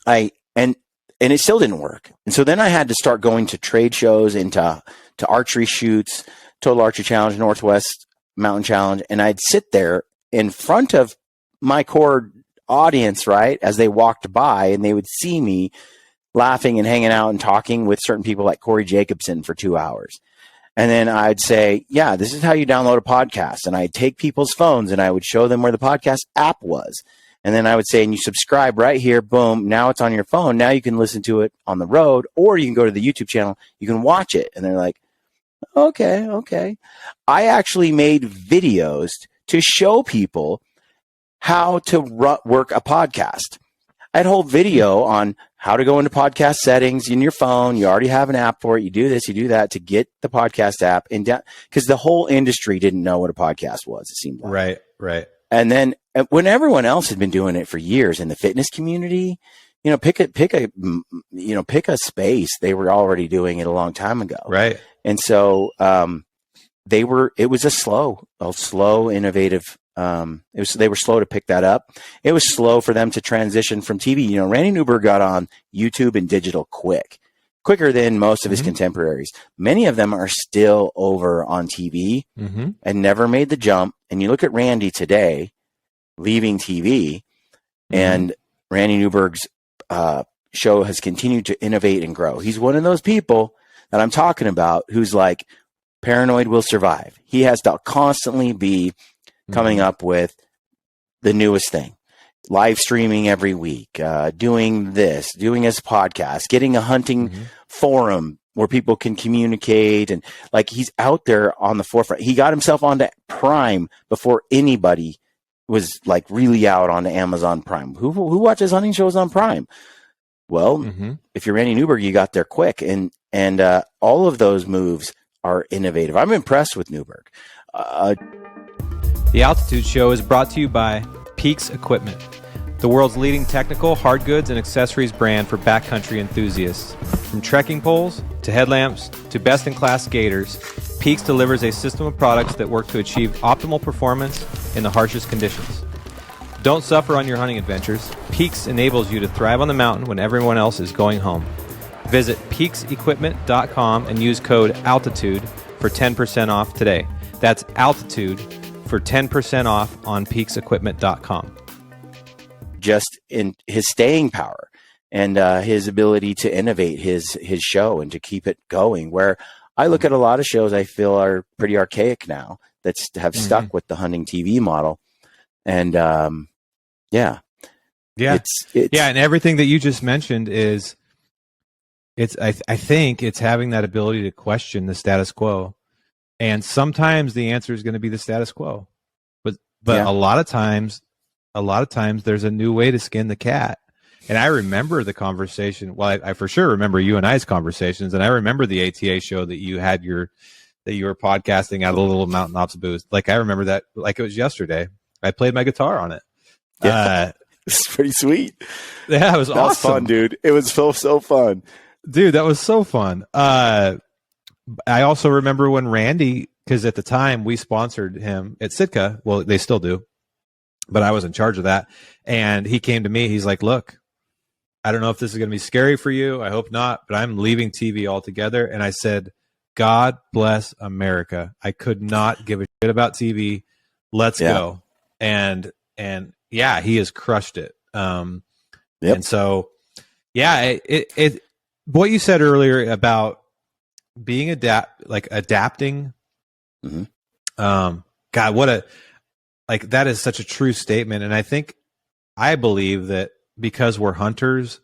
and it still didn't work. And so then I had to start going to trade shows and to archery shoots, Total Archery Challenge, Northwest Mountain Challenge. And I'd sit there in front of my core audience, right, as they walked by, and they would see me laughing and hanging out and talking with certain people like Corey Jacobson for 2 hours. And then I'd say, yeah, this is how you download a podcast. And I'd take people's phones and I would show them where the podcast app was. And then I would say, and you subscribe right here, boom, now it's on your phone. Now you can listen to it on the road, or you can go to the YouTube channel, you can watch it. And they're like, okay. I actually made videos to show people how to work a podcast. I had a whole video on how to go into podcast settings in your phone. You already have an app for it. You do this, you do that to get the podcast app. And because the whole industry didn't know what a podcast was, it seemed like. Right. And then when everyone else had been doing it for years in the fitness community, pick a space. They were already doing it a long time ago. Right. And so it was a slow, innovative. They were slow to pick that up. It was slow for them to transition from TV. Randy Newberg got on YouTube and digital quick. quicker than most of his contemporaries. Many of them are still over on TV and never made the jump. And you look at Randy today, leaving TV, and Randy Newberg's show has continued to innovate and grow. He's one of those people that I'm talking about who's like, paranoid will survive. He has to constantly be coming up with the newest thing. Live streaming every week, doing this, doing his podcast, getting a hunting forum where people can communicate. And like, he's out there on the forefront. He got himself onto Prime before anybody was like really out on Amazon Prime. Who watches hunting shows on Prime? Well, if you're Randy Newberg, you got there quick. And all of those moves are innovative. I'm impressed with Newberg. The Altitude Show is brought to you by Peaks Equipment, the world's leading technical, hard goods, and accessories brand for backcountry enthusiasts. From trekking poles to headlamps to best-in-class skaters, Peaks delivers a system of products that work to achieve optimal performance in the harshest conditions. Don't suffer on your hunting adventures. Peaks enables you to thrive on the mountain when everyone else is going home. Visit peaksequipment.com and use code ALTITUDE for 10% off today. That's ALTITUDE for 10% off on peaksequipment.com. Just in his staying power and his ability to innovate his show and to keep it going, where I look at a lot of shows I feel are pretty archaic now that have stuck with the hunting TV model. And it's and everything that you just mentioned is I think it's having that ability to question the status quo. And sometimes the answer is going to be the status quo, but a lot of times there's a new way to skin the cat. And I remember the conversation. Well, I for sure remember you and I's conversations, and I remember the ATA show that you had that you were podcasting out of the little Mountain Ops booth. Like, I remember that like it was yesterday. I played my guitar on it. Yeah, it's pretty sweet. Yeah, it was awesome. That was fun, dude. It was so fun. Dude, that was so fun. I also remember when Randy, because at the time we sponsored him at Sitka. Well, they still do, but I was in charge of that. And he came to me. He's like, look, I don't know if this is going to be scary for you. I hope not, but I'm leaving TV altogether. And I said, God bless America. I could not give a shit about TV. Let's go. And yeah, he has crushed it. And so, yeah, it what you said earlier about being adapting. God, that is such a true statement. And I believe that because we're hunters,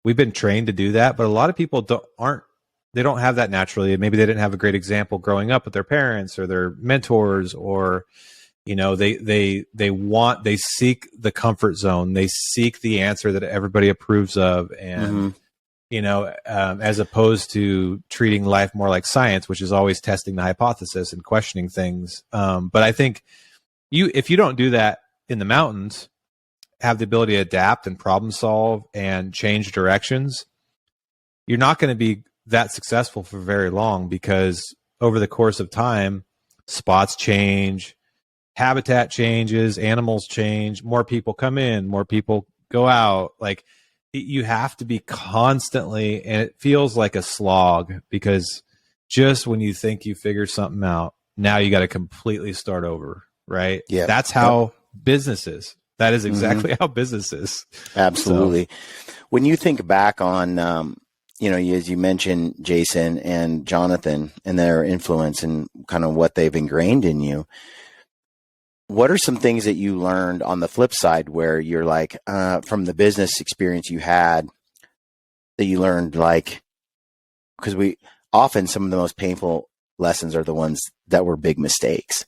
we've been trained to do that. But a lot of people don't have that naturally. Maybe they didn't have a great example growing up with their parents or their mentors, or, you know, they seek the comfort zone. They seek the answer that everybody approves of. And, you know, as opposed to treating life more like science, which is always testing the hypothesis and questioning things. But I think if you don't do that in the mountains, have the ability to adapt and problem solve and change directions, you're not going to be that successful for very long, because over the course of time, spots change, habitat changes, animals change, more people come in, more people go out. Like, you have to be constantly, and it feels like a slog, because just when you think you figured something out, now you got to completely start over, right? Yeah. That's how business is. That is exactly how business is. Absolutely. So, when you think back on, you know, as you mentioned, Jason and Jonathan and their influence and kind of what they've ingrained in you, what are some things that you learned on the flip side where you're like, from the business experience you had, that you learned, like, because some of the most painful lessons are the ones that were big mistakes.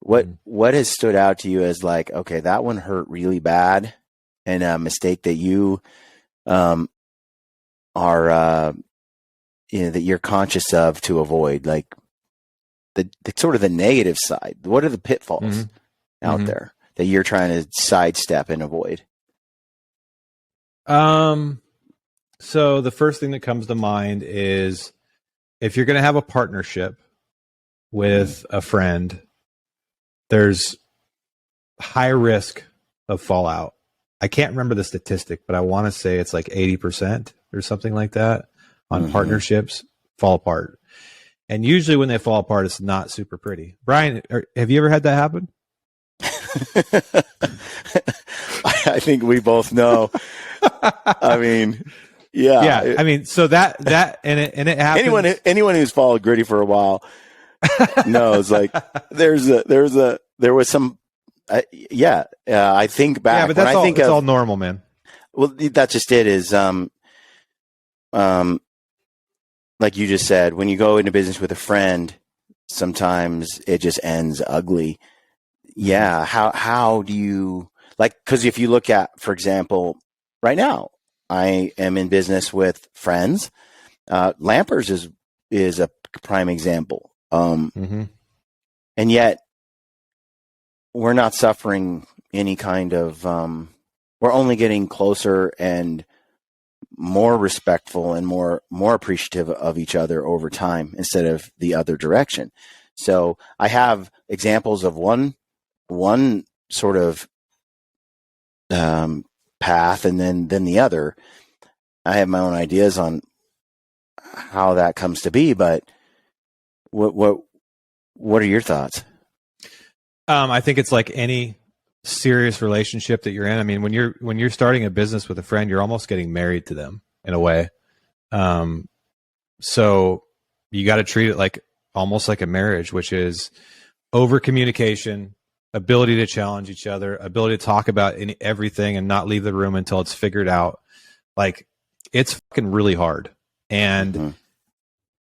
What has stood out to you as like, okay, that one hurt really bad, and a mistake that you are, you know, that you're conscious of to avoid, like the sort of the negative side? What are the pitfalls out there that you're trying to sidestep and avoid? So the first thing that comes to mind is, if you're going to have a partnership with a friend, there's high risk of fallout. I can't remember the statistic, but I want to say it's like 80% or something like that. on partnerships fall apart. And usually when they fall apart, it's not super pretty. Brian, have you ever had that happen? I think we both know. I mean, yeah. Yeah. I mean, so that and it happens. Anyone who's followed Gritty for a while knows, like, there was some, I think back. Yeah, but that's all normal, man. Well, that's just it. Is like you just said, when you go into business with a friend, sometimes it just ends ugly. Yeah. How do you, like, because if you look at, for example, right now, I am in business with friends. Lampers is a prime example. And yet we're not suffering any kind of, we're only getting closer and more respectful and more appreciative of each other over time instead of the other direction. So I have examples of one sort of path, and then the other. I have my own ideas on how that comes to be, but what are your thoughts? I think it's like any serious relationship that you're in. I mean, when you're starting a business with a friend, you're almost getting married to them in a way. So you got to treat it like almost like a marriage, which is over communication, ability to challenge each other, ability to talk about everything and not leave the room until it's figured out. Like, it's fucking really hard. And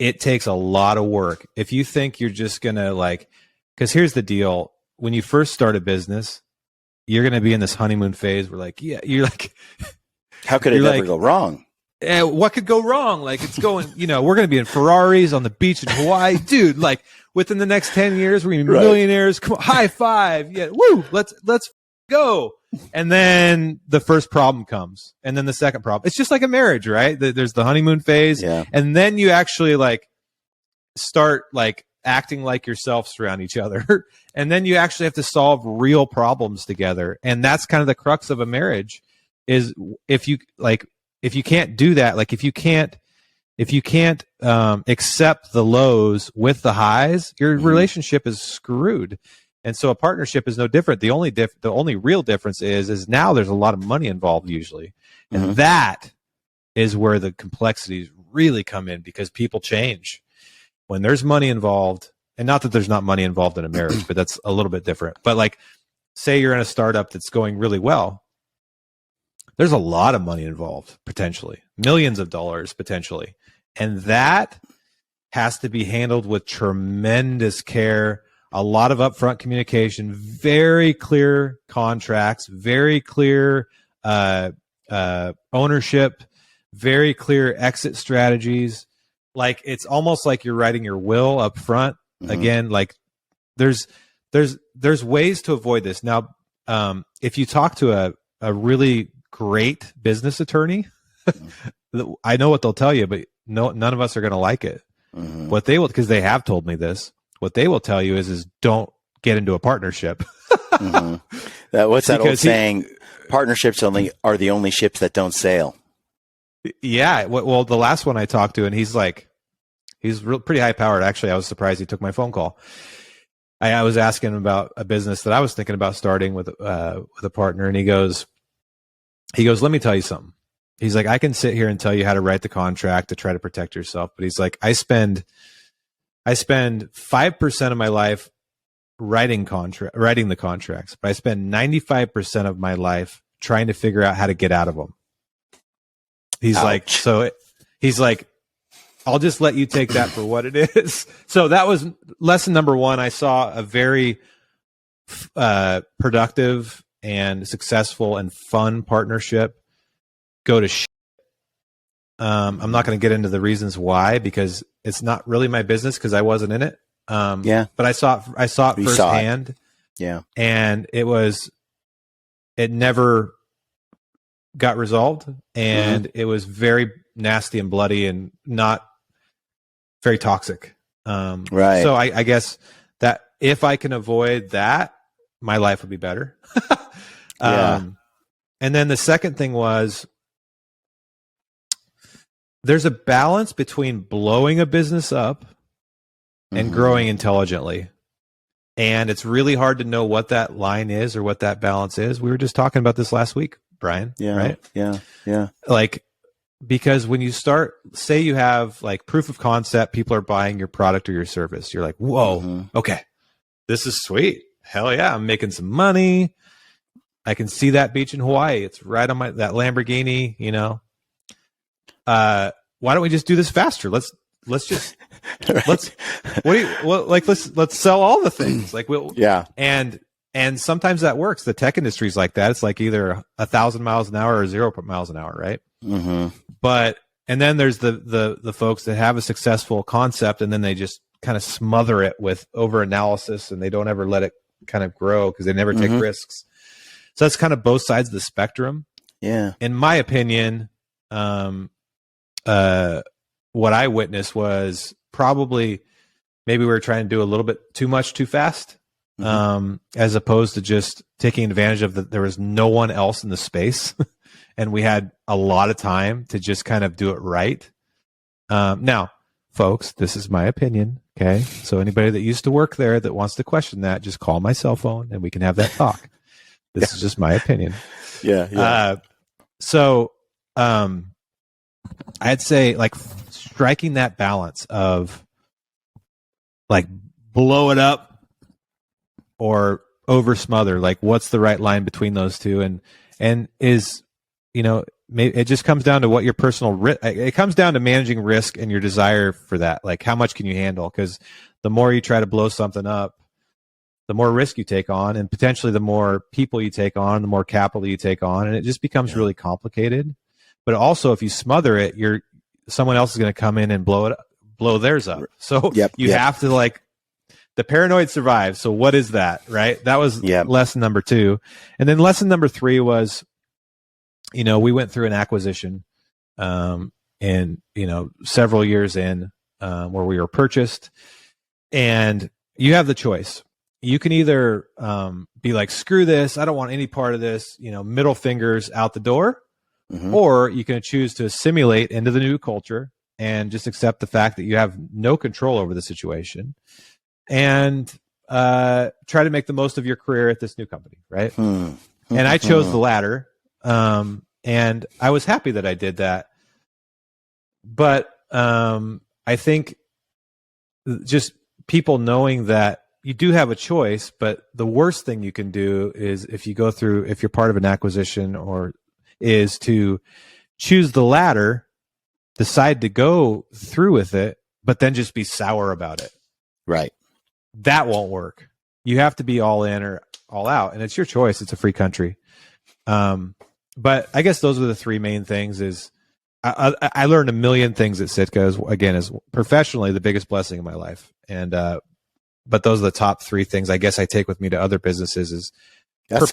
it takes a lot of work. If you think you're just going to, like, because here's the deal. When you first start a business, you're going to be in this honeymoon phase where, like, you're like, how could it ever go wrong? What could go wrong? Like, it's going, we're going to be in Ferraris on the beach in Hawaii. Dude, like, within the next 10 years, we're going to be millionaires. Come on, high five. Yeah. Woo. Let's go. And then the first problem comes. And then the second problem. It's just like a marriage, right? There's the honeymoon phase. Yeah. And then you actually, like, start, like, acting like yourselves around each other. And then you actually have to solve real problems together. And that's kind of the crux of a marriage, is if you can't do that, like, if you can't accept the lows with the highs, your relationship is screwed. And so a partnership is no different. The only real difference is now there's a lot of money involved usually. And that is where the complexities really come in, because people change when there's money involved. And not that there's not money involved in a marriage, but that's a little bit different. But, like, say you're in a startup that's going really well. There's a lot of money involved, potentially millions of dollars, potentially. And that has to be handled with tremendous care, a lot of upfront communication, very clear contracts, very clear ownership, very clear exit strategies. Like, it's almost like you're writing your will up front. Again, like, there's ways to avoid this. Now, if you talk to a really great business attorney, I know what they'll tell you, but none of us are going to like it. What they will, because they have told me this, what they will tell you is don't get into a partnership. What's that old saying? Partnerships are the only ships that don't sail. Yeah. Well, the last one I talked to, and he's pretty high powered. Actually, I was surprised he took my phone call. I was asking him about a business that I was thinking about starting with a partner, and he goes, let me tell you something. He's like, I can sit here and tell you how to write the contract to try to protect yourself. But he's like, I spend 5% of my life writing the contracts, but I spend 95% of my life trying to figure out how to get out of them. He's like, I'll just let you take that for what it is. So that was lesson number one. I saw a very productive and successful and fun partnership go to shit. I'm not going to get into the reasons why, because it's not really my business, because I wasn't in it. But I saw it firsthand. Yeah. And it never got resolved, and it was very nasty and bloody and not very toxic. Right. So I guess that if I can avoid that, my life would be better. And then the second thing was, there's a balance between blowing a business up and growing intelligently. And it's really hard to know what that line is or what that balance is. We were just talking about this last week, Brian. Yeah. Right? Yeah. Like, because when you start, say you have like proof of concept, people are buying your product or your service. You're like, whoa, okay, this is sweet. Hell yeah, I'm making some money. I can see that beach in Hawaii. It's right on that Lamborghini, you know. Why don't we just do this faster? Let's just let's sell all the things. Like and sometimes that works. The tech industry is like that. It's like either 1,000 miles an hour or 0 miles an hour, right? But and then there's the folks that have a successful concept and then they just kind of smother it with over analysis and they don't ever let it kind of grow because they never take risks. So that's kind of both sides of the spectrum. Yeah. In my opinion, what I witnessed was probably maybe we were trying to do a little bit too much too fast, as opposed to just taking advantage of there was no one else in the space and we had a lot of time to just kind of do it right. Now, folks, this is my opinion. Okay. So anybody that used to work there that wants to question that, just call my cell phone and we can have that talk. This is just my opinion. Yeah. So, I'd say like striking that balance of like blow it up or over smother, like what's the right line between those two? And is, you know, it just comes down to what your personal it comes down to managing risk and your desire for that. Like how much can you handle? Because the more you try to blow something up, the more risk you take on and potentially the more people you take on, the more capital you take on. And it just becomes really complicated. But also if you smother it, someone else is going to come in and blow theirs up. So you have to like the paranoid survive. So what is that? Right. That was lesson number 2. And then lesson number 3 was, you know, we went through an acquisition, and, you know, several years in, where we were purchased and you have the choice. You can either, be like, screw this. I don't want any part of this, you know, middle fingers out the door. Or you can choose to assimilate into the new culture and just accept the fact that you have no control over the situation and try to make the most of your career at this new company, right? And I chose the latter, and I was happy that I did that. But I think just people knowing that you do have a choice, but the worst thing you can do is if you're part of an acquisition is to choose the latter, decide to go through with it, but then just be sour about it. Right. That won't work. You have to be all in or all out, and it's your choice. It's a free country. But I guess those are the 3 main things. Is I learned a million things at Sitka. Is professionally the biggest blessing in my life, and but those are the top 3 things I guess I take with me to other businesses. Is That's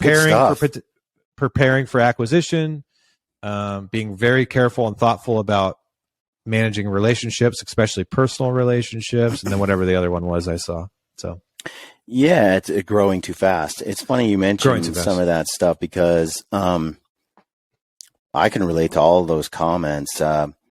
preparing for acquisition, being very careful and thoughtful about managing relationships, especially personal relationships, and then whatever the other one was I saw. So, yeah, it's growing too fast. It's funny you mentioned some of that stuff because I can relate to all of those comments.